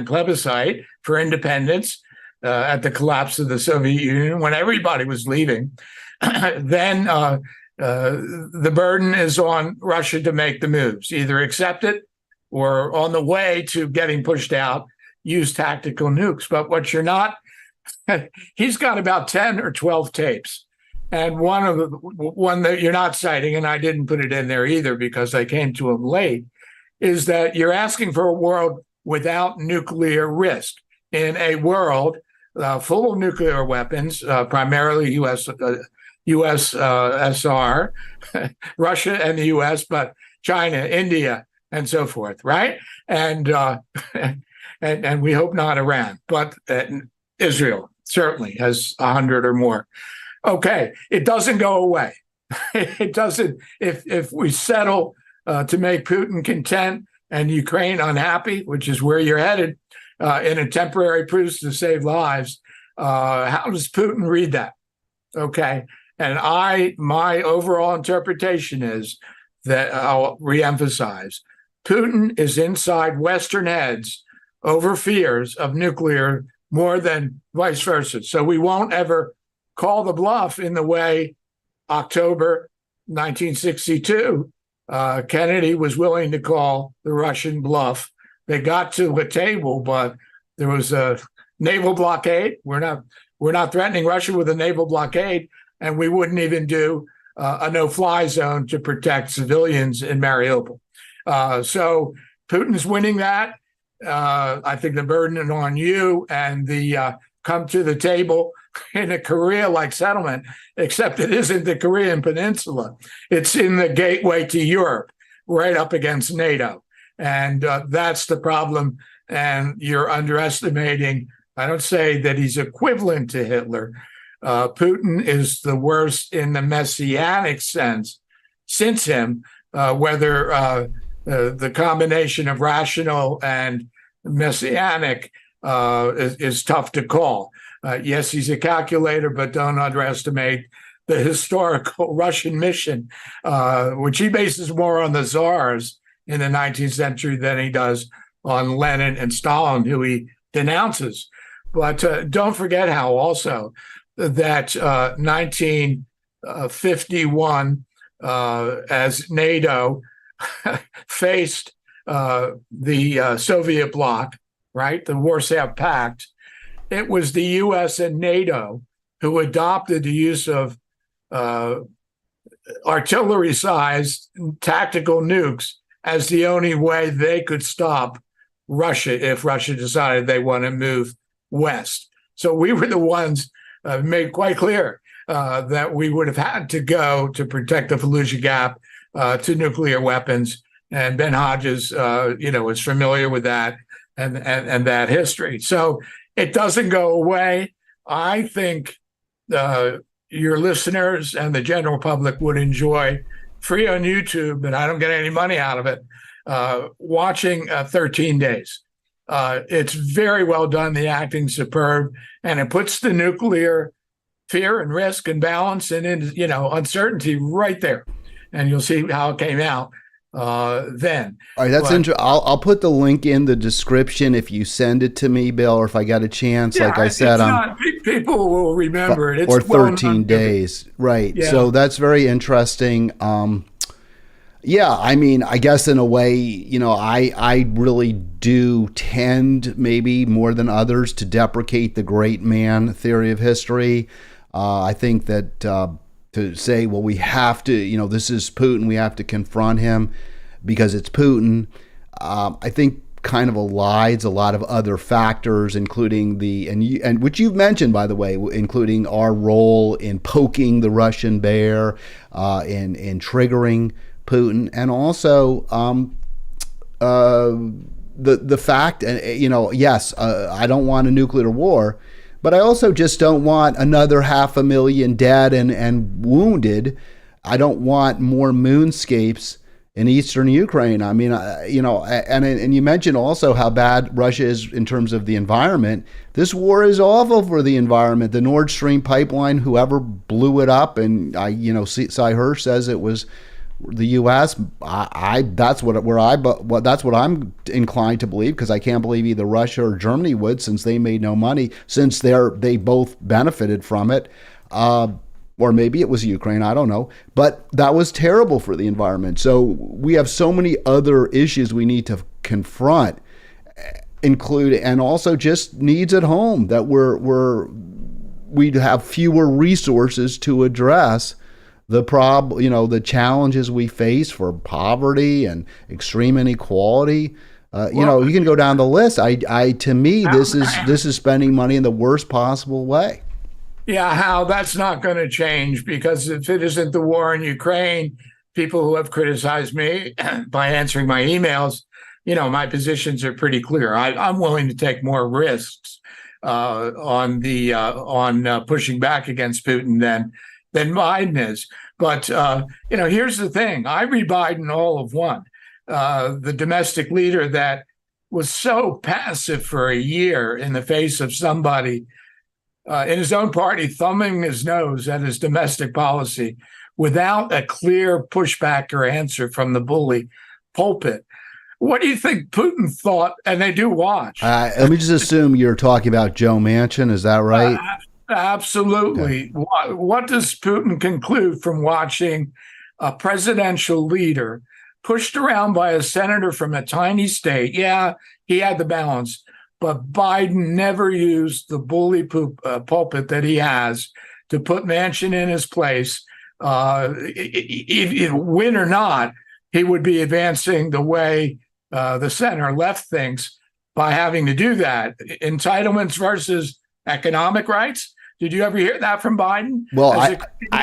plebiscite for independence at the collapse of the Soviet Union, when everybody was leaving, then the burden is on Russia to make the moves, either accept it or, on the way to getting pushed out, use tactical nukes. But what you're not, he's got about 10 or 12 tapes. And one that you're not citing, and I didn't put it in there either because I came to him late, is that you're asking for a world without nuclear risk, in a world full of nuclear weapons, primarily USSR, Russia and the US, but China, India, and so forth, right? And we hope not Iran, but Israel certainly has 100 or more. Okay, it doesn't go away. It doesn't. If we settle to make Putin content and Ukraine unhappy, which is where you're headed, in a temporary truce to save lives, how does Putin read that? Okay, and my overall interpretation is that, I'll reemphasize, Putin is inside Western heads over fears of nuclear more than vice versa. So we won't ever call the bluff in the way October 1962, Kennedy was willing to call the Russian bluff. They got to a table, but there was a naval blockade. We're not threatening Russia with a naval blockade, and we wouldn't even do a no-fly zone to protect civilians in Mariupol. So Putin's winning that. I think the burden is on you and the come to the table in a Korea-like settlement, except it isn't the Korean Peninsula. It's in the gateway to Europe, right up against NATO. And that's the problem. And you're underestimating, I don't say that he's equivalent to Hitler. Putin is the worst in the messianic sense since him, whether the combination of rational and messianic is tough to call. Yes, he's a calculator, but don't underestimate the historical Russian mission, which he bases more on the czars in the 19th century than he does on Lenin and Stalin, who he denounces. But don't forget how also that 1951, as NATO faced the Soviet bloc, right, the Warsaw Pact, it was the U.S. and NATO who adopted the use of artillery-sized tactical nukes as the only way they could stop Russia if Russia decided they want to move west. So we were the ones made quite clear that we would have had to go to protect the Fallujah Gap to nuclear weapons. And Ben Hodges, is familiar with that and that history. So it doesn't go away. I think your listeners and the general public would enjoy, free on YouTube, and I don't get any money out of it, watching 13 Days. It's very well done. The acting's superb, and it puts the nuclear fear and risk and balance and uncertainty right there. And you'll see how it came out then. All right, that's interesting. I'll put the link in the description if you send it to me, Bill, or if I got a chance. Yeah, like I said, people will remember it. It's or 13 days, right? Yeah. So that's very interesting. Yeah, I mean, I guess in a way, I really do tend, maybe more than others, to deprecate the great man theory of history. I think that to say, well, we have to, this is Putin, we have to confront him because it's Putin, I think kind of elides a lot of other factors, including and which you've mentioned, by the way, including our role in poking the Russian bear, in triggering Putin, and also the fact, yes, I don't want a nuclear war, but I also just don't want another 500,000 dead and wounded. I don't want more moonscapes in eastern Ukraine. I mean, and you mentioned also how bad Russia is in terms of the environment. This war is awful for the environment. The Nord Stream pipeline, whoever blew it up, and Cy Hirsch says it was the U.S. That's what I'm inclined to believe, because I can't believe either Russia or Germany would, since they made no money, since they both benefited from it. Or maybe it was Ukraine, I don't know. But that was terrible for the environment. So we have so many other issues we need to confront, and also just needs at home that we'd have fewer resources to address the challenges we face for poverty and extreme inequality. You can go down the list. To me, this is spending money in the worst possible way. Yeah, Hal, that's not going to change, because if it isn't the war in Ukraine, people who have criticized me by answering my emails, my positions are pretty clear. I'm willing to take more risks on pushing back against Putin than Biden is. But, here's the thing. I read Biden all of one, the domestic leader that was so passive for a year in the face of somebody in his own party thumbing his nose at his domestic policy without a clear pushback or answer from the bully pulpit. What do you think Putin thought? And they do watch. Let me just assume you're talking about Joe Manchin. Is that right? Absolutely. Okay. What does Putin conclude from watching a presidential leader pushed around by a senator from a tiny state? Yeah, he had the balance, but Biden never used the bully pulpit that he has to put Manchin in his place. Win or not, he would be advancing the way the center left thinks by having to do that. Entitlements versus economic rights. Did you ever hear that from Biden? Well,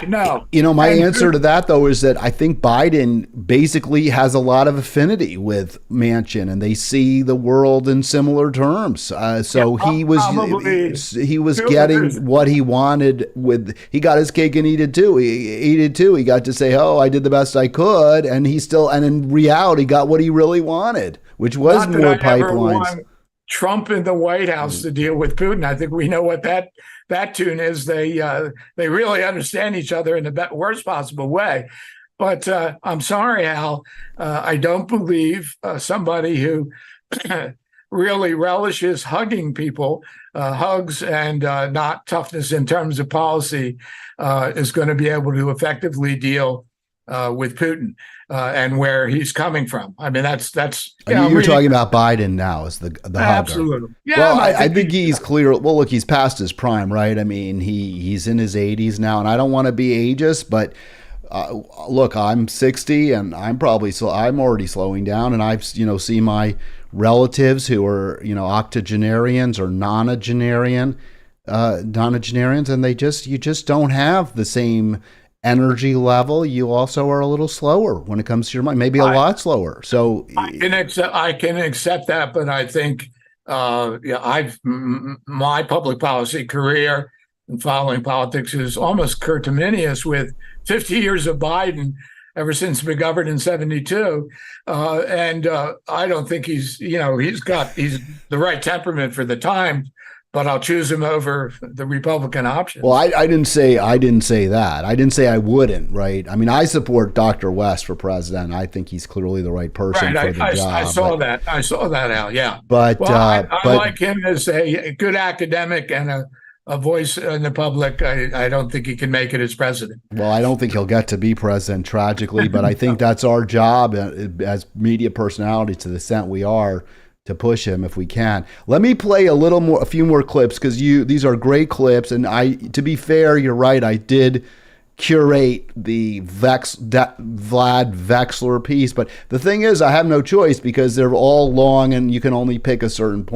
no. My answer to that, though, is that I think Biden basically has a lot of affinity with Manchin, and they see the world in similar terms. He was getting what he wanted. He got his cake and eat it too. He got to say, "Oh, I did the best I could," and in reality got what he really wanted, which was more pipelines. Trump in the White House to deal with Putin. I think we know what that tune is. They really understand each other in the worst possible way. But I'm sorry, Al. I don't believe somebody who really relishes hugging people, hugs and not toughness in terms of policy, is going to be able to effectively deal with Putin and where he's coming from. I mean, that's. You're talking about Biden now as the hugger. Absolutely. Yeah. Well, I think he's clear. Well, look, he's past his prime, right? I mean, he's in his 80s now, and I don't want to be ageist, but look, I'm 60, and I'm already slowing down, and I've see my relatives who are octogenarians or nonagenarians, and you just don't have the same energy level. You also are a little slower when it comes to your mind, maybe a lot slower. So I can accept that, but I think my public policy career and following politics is almost conterminous with 50 years of Biden ever since McGovern in 72. And I don't think he's the right temperament for the time, but I'll choose him over the Republican option. Well, I didn't say that. I didn't say I wouldn't, right? I mean, I support Dr. West for president. I think he's clearly the right person for the job. I saw that, Al, yeah. But I like him as a good academic and a voice in the public. I don't think he can make it as president. Well, I don't think he'll get to be president, tragically, but I think that's our job as media personalities, to the extent we are, to push him if we can. Let me play a few more clips, because these are great clips, and to be fair, you're right, I did curate the Vlad Vexler piece, but the thing is, I have no choice because they're all long and you can only pick a certain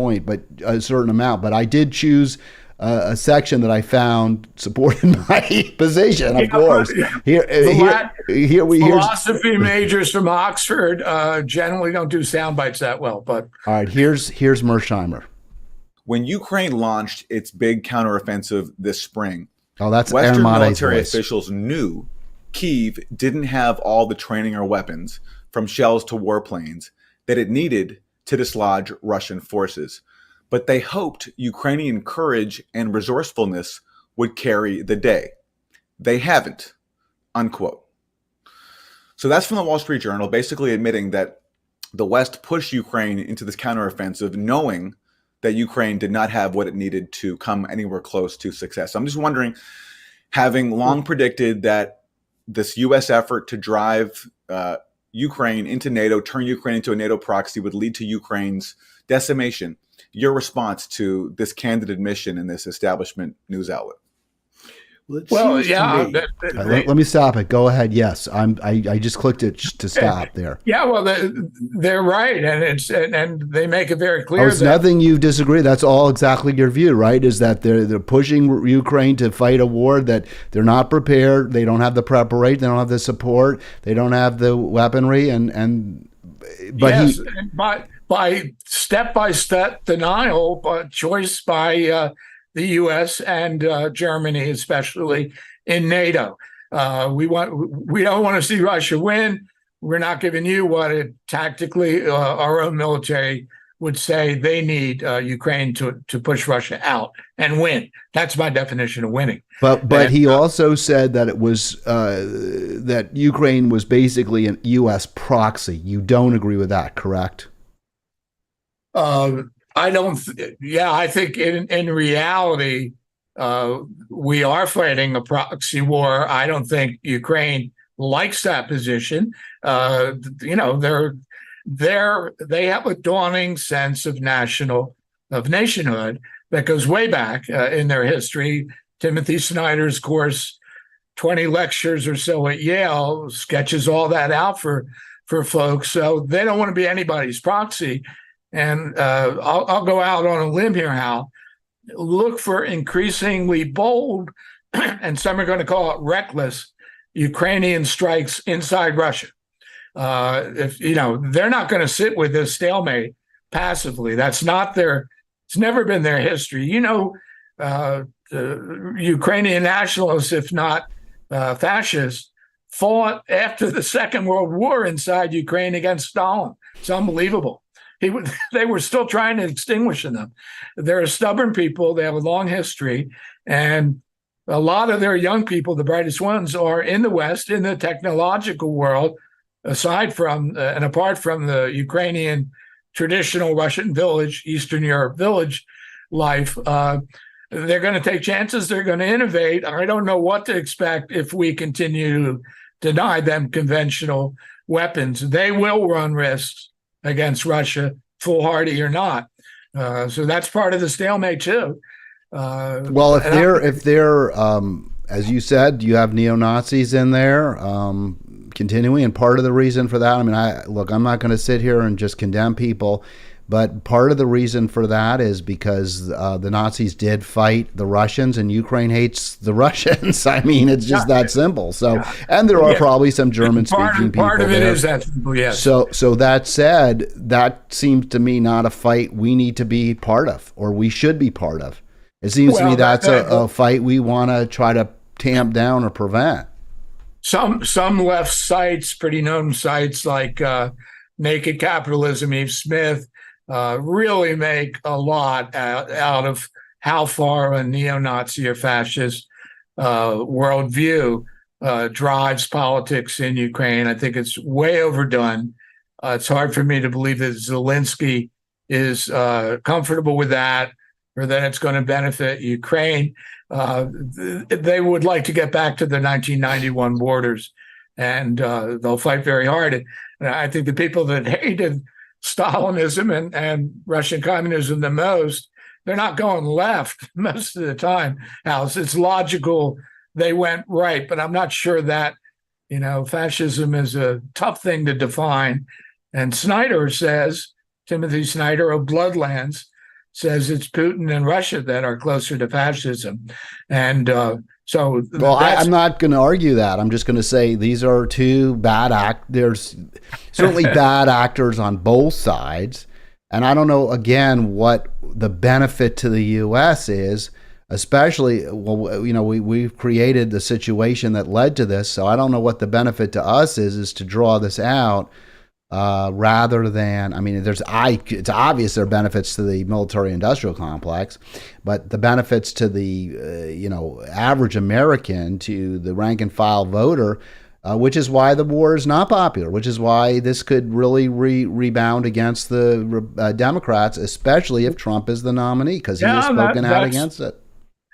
amount, but I did choose a section that I found supported my position, of course. Philosophy majors from Oxford generally don't do sound bites that well. But all right, here's Mersheimer. When Ukraine launched its big counteroffensive this spring, that's Western Armade's military voice. officials knew Kyiv didn't have all the training or weapons, from shells to warplanes, that it needed to dislodge Russian forces. But they hoped Ukrainian courage and resourcefulness would carry the day. They haven't, unquote. So that's from the Wall Street Journal, basically admitting that the West pushed Ukraine into this counteroffensive, knowing that Ukraine did not have what it needed to come anywhere close to success. I'm just wondering, having long predicted that this U.S. effort to drive Ukraine into NATO, turn Ukraine into a NATO proxy, would lead to Ukraine's decimation, your response to this candid admission in this establishment news outlet? Let me stop it. Go ahead. Yes, I just clicked it to stop there. Yeah, well, they're right, and they make it very clear. It's nothing you disagree. That's all exactly your view, right? Is that they're pushing Ukraine to fight a war that they're not prepared. They don't have the preparation. They don't have the support. They don't have the weaponry. But by step-by-step denial, choice by the U.S. and Germany, especially in NATO. We don't want to see Russia win. We're not giving you what tactically our own military would say they need Ukraine to push Russia out and win. That's my definition of winning. But he also said that it was that Ukraine was basically an U.S. proxy. You don't agree with that, correct? I don't. I think in reality, we are fighting a proxy war. I don't think Ukraine likes that position. They have a dawning sense of nationhood that goes way back in their history. Timothy Snyder's course, 20 lectures or so at Yale, sketches all that out for for folks. So they don't want to be anybody's proxy. And I'll go out on a limb here, Hal. Look for increasingly bold, and some are going to call it reckless, Ukrainian strikes inside Russia. If they're not going to sit with this stalemate passively. That's not their. It's never been their history. The Ukrainian nationalists, if not fascists, fought after the Second World War inside Ukraine against Stalin. It's unbelievable. They were still trying to extinguish them. They're stubborn people. They have a long history, and a lot of their young people, the brightest ones, are in the West, in the technological world. Aside from and apart from the Ukrainian traditional Russian village, Eastern Europe village life, they're going to take chances. They're going to innovate. I don't know what to expect if we continue to deny them conventional weapons. They will run risks against Russia, foolhardy or not. So that's part of the stalemate too. Well, if they're as you said, you have neo-Nazis in there. Continuing, and part of the reason for that, I'm not going to sit here and just condemn people, but part of the reason for that is because the Nazis did fight the Russians, and Ukraine hates the Russians. It's just that simple. So, and there are probably some German-speaking people. Part of it there. Is that simple, yes. So that said, that seems to me not a fight we need to be part of, or we should be part of. It seems to me that's a fight we want to try to tamp down or prevent. Some left sites, pretty known sites like Naked Capitalism, Eve Smith, really make a lot out of how far a neo-Nazi or fascist worldview drives politics in Ukraine. I think it's way overdone. It's hard for me to believe that Zelensky is comfortable with that, or that it's going to benefit Ukraine. They would like to get back to the 1991 borders, and they'll fight very hard. And I think the people that hated Stalinism and Russian communism the most, they're not going left most of the time, Alice. It's logical they went right, but I'm not sure that, fascism is a tough thing to define. And Snyder says, Timothy Snyder of Bloodlands, says it's Putin and Russia that are closer to fascism. And I'm not going to argue that. I'm just going to say these are two there's certainly bad actors on both sides. And I don't know, again, what the benefit to the U.S. is, especially, we've created the situation that led to this. So I don't know what the benefit to us is to draw this out. Rather than, it's obvious there are benefits to the military-industrial complex, but the benefits to the, average American, to the rank-and-file voter, which is why the war is not popular, which is why this could really rebound against the Democrats, especially if Trump is the nominee, because he has spoken out against it.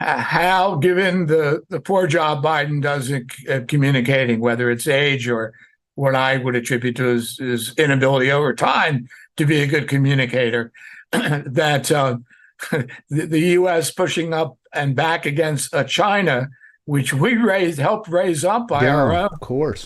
How, given the poor job Biden does at communicating, whether it's age or what I would attribute to his inability over time to be a good communicator, that the U.S. pushing up and back against China, which we helped raise up by our own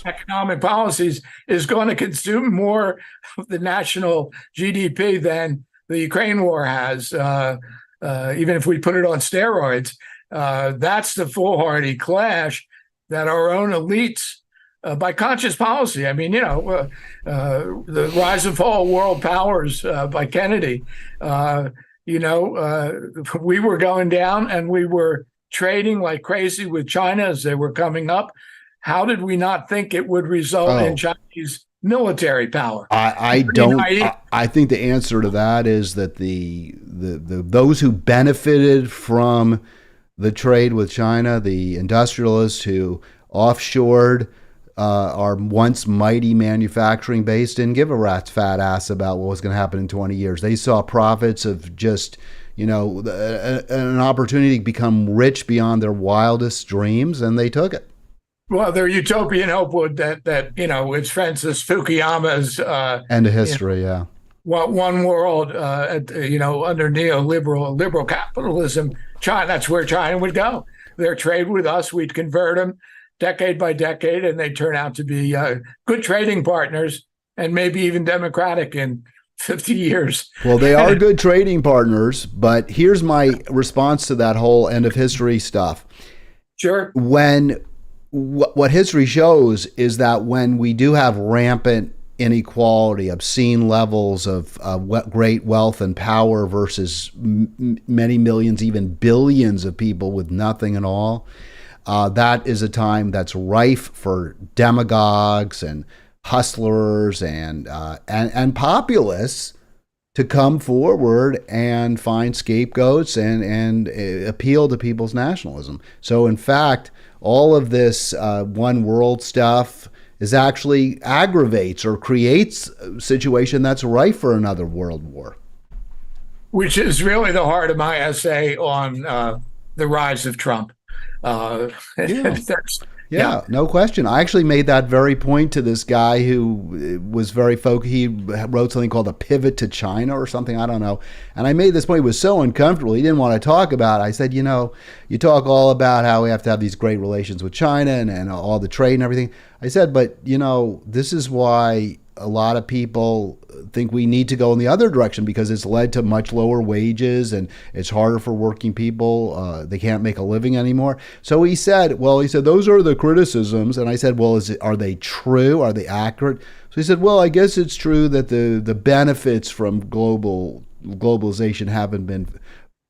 economic policies, is going to consume more of the national GDP than the Ukraine war has, even if we put it on steroids. That's the foolhardy clash that our own elites, by conscious policy. The rise and fall of world powers by Kennedy. We were going down and we were trading like crazy with China as they were coming up. How did we not think it would result in Chinese military power? I think the answer to that is that the those who benefited from the trade with China, the industrialists who offshored our once mighty manufacturing base, didn't give a rat's fat ass about what was going to happen in 20 years. They saw profits of just, an opportunity to become rich beyond their wildest dreams, and they took it. Well, their utopian hope would that it's Francis Fukuyama's end of history, one world, under liberal capitalism. China, that's where China would go. Their trade with us, we'd convert them decade by decade, and they turn out to be good trading partners and maybe even democratic in 50 years. Well, they are good trading partners, but here's my response to that whole end of history stuff. Sure. What history shows is that when we do have rampant inequality, obscene levels of great wealth and power versus many millions, even billions of people with nothing at all, that is a time that's rife for demagogues and hustlers and populists to come forward and find scapegoats and appeal to people's nationalism. So, in fact, all of this one world stuff is actually aggravates or creates a situation that's rife for another world war. Which is really the heart of my essay on the rise of Trump. Yeah, no question. I actually made that very point to this guy who was very focused. He wrote something called A Pivot to China or something. I don't know. And I made this point. He was so uncomfortable. He didn't want to talk about it. I said, you talk all about how we have to have these great relations with China and all the trade and everything. I said, but, this is why a lot of people think we need to go in the other direction because it's led to much lower wages and it's harder for working people. They can't make a living anymore. So he said, those are the criticisms. And I said, well, are they true? Are they accurate? So he said, well, I guess it's true that the benefits from globalization haven't been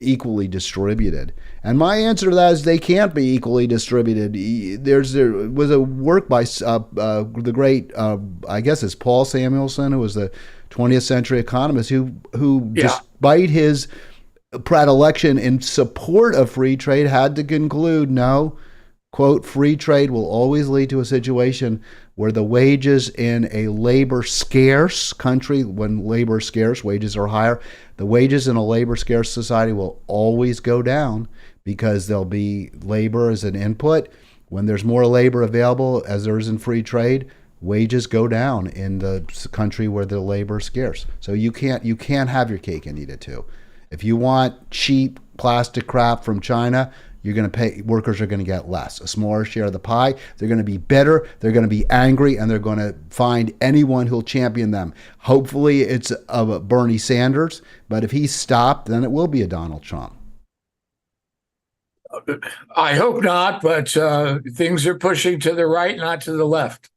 equally distributed. And my answer to that is they can't be equally distributed. There was a work by the great, I guess it's Paul Samuelson, who was the 20th century economist, who despite his predilection in support of free trade, had to conclude, no, quote, free trade will always lead to a situation where the wages in a labor scarce country, when labor is scarce, wages are higher, the wages in a labor scarce society will always go down because there'll be labor as an input. When there's more labor available, as there is in free trade, wages go down in the country where the labor is scarce. So you can't have your cake and eat it too. If you want cheap plastic crap from China, you're going to pay, workers are going to get less, a smaller share of the pie. They're going to be bitter, they're going to be angry, and they're going to find anyone who'll champion them. Hopefully it's a Bernie Sanders, but if he's stopped, then it will be a Donald Trump. I hope not, but things are pushing to the right, not to the left.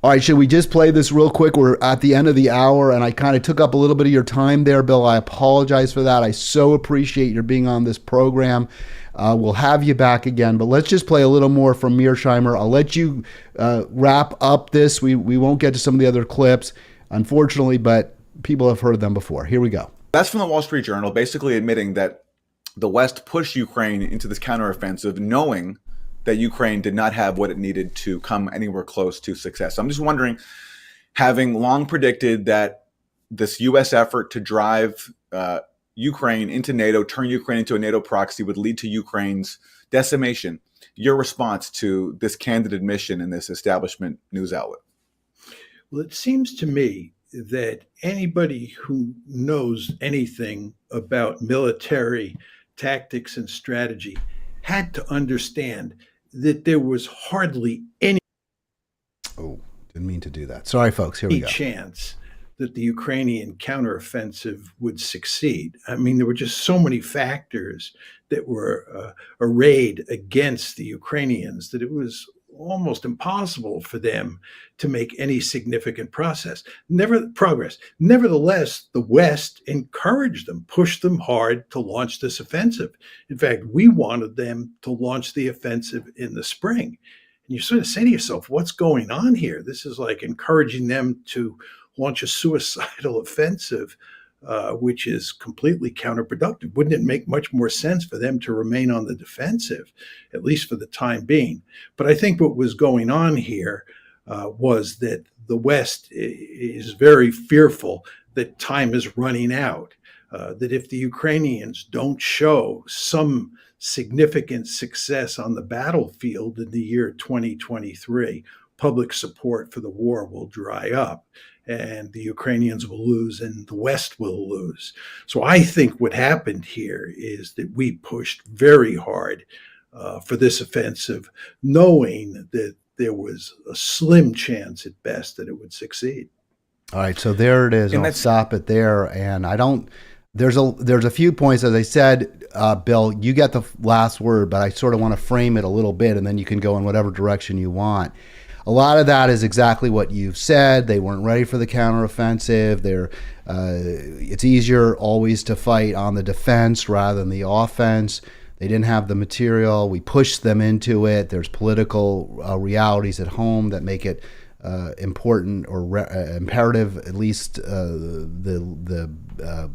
All right, should we just play this real quick? We're at the end of the hour, and I kind of took up a little bit of your time there, Bill. I apologize for that. I so appreciate your being on this program. We'll have you back again, but let's just play a little more from Mearsheimer. I'll let you wrap up this. We won't get to some of the other clips, unfortunately, but people have heard them before. Here we go. That's from the Wall Street Journal, basically admitting that the West pushed Ukraine into this counteroffensive, knowing that Ukraine did not have what it needed to come anywhere close to success. So I'm just wondering, having long predicted that this U.S. effort to drive Ukraine into NATO, turn Ukraine into a NATO proxy would lead to Ukraine's decimation, your response to this candid admission in this establishment news outlet? Well, it seems to me that anybody who knows anything about military tactics and strategy had to understand that there was hardly any didn't mean to do that. Sorry, folks. Here we go. Chance that the Ukrainian counteroffensive would succeed. I mean, there were just so many factors that were arrayed against the Ukrainians that it was almost impossible for them to make any significant progress. Nevertheless, the West encouraged them, pushed them hard to launch this offensive. In fact, we wanted them to launch the offensive in the spring. And you sort of say to yourself, what's going on here? This is like encouraging them to launch a suicidal offensive, which is completely counterproductive. Wouldn't it make much more sense for them to remain on the defensive, at least for the time being? But I think what was going on here was that the West is very fearful that time is running out, that if the Ukrainians don't show some significant success on the battlefield in the year 2023, public support for the war will dry up, and the Ukrainians will lose and the West will lose. So I think what happened here is that we pushed very hard for this offensive, knowing that there was a slim chance at best that it would succeed. All right, so there it is. And I'll stop it there. And I don't. There's a few points, as I said, Bill. You get the last word, but I sort of want to frame it a little bit, and then you can go in whatever direction you want. A lot of that is exactly what you've said. They weren't ready for the counteroffensive. It's easier always to fight on the defense rather than the offense. They didn't have the material. We pushed them into it. There's political realities at home that make it important or imperative, at least the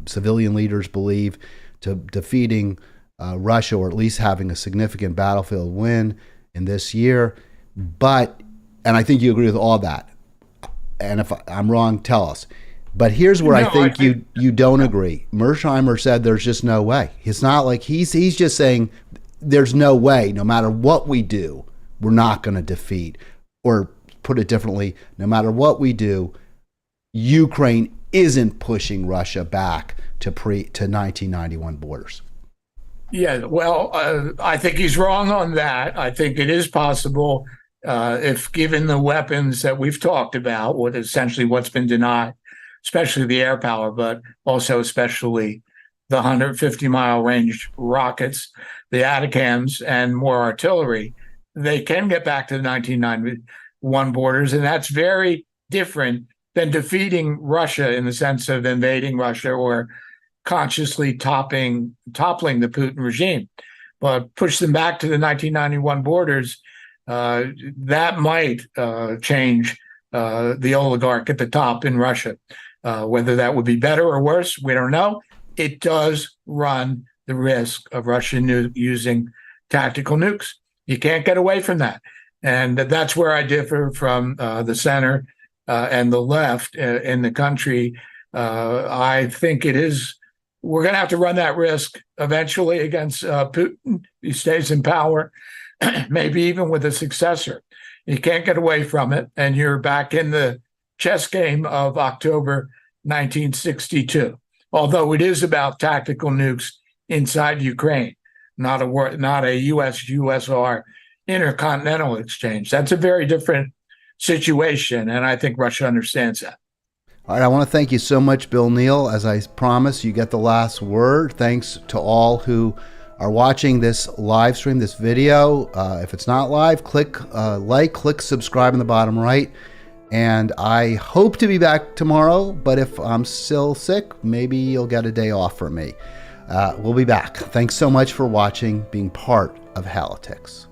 civilian leaders believe, to defeating Russia, or at least having a significant battlefield win in this year. And I think you agree with all that. And if I'm wrong, tell us. But here's where I think you don't agree. Mersheimer said there's just no way. It's not like he's just saying there's no way, no matter what we do, we're not going to defeat. Or put it differently, no matter what we do, Ukraine isn't pushing Russia back to 1991 borders. Yeah, well, I think he's wrong on that. I think it is possible, if given the weapons that we've talked about, what's been denied, especially the air power, but also especially the 150-mile range rockets, the ATACMS, and more artillery, they can get back to the 1991 borders, and that's very different than defeating Russia in the sense of invading Russia or consciously toppling the Putin regime. But push them back to the 1991 borders, that might change the oligarch at the top in Russia. Whether that would be better or worse, we don't know. It does run the risk of Russia using tactical nukes. You can't get away from that. And that's where I differ from the center and the left in the country. I think we're going to have to run that risk eventually against Putin. He stays in power, maybe even with a successor. You can't get away from it. And you're back in the chess game of October 1962, although it is about tactical nukes inside Ukraine, not a U.S.-USSR intercontinental exchange. That's a very different situation, and I think Russia understands that. All right, I want to thank you so much, Bill Neal. As I promised, you get the last word. Thanks to all who are watching this live stream, this video. If it's not live, click click subscribe in the bottom right. And I hope to be back tomorrow, but if I'm still sick, maybe you'll get a day off from me. We'll be back. Thanks so much for watching, being part of Halitics.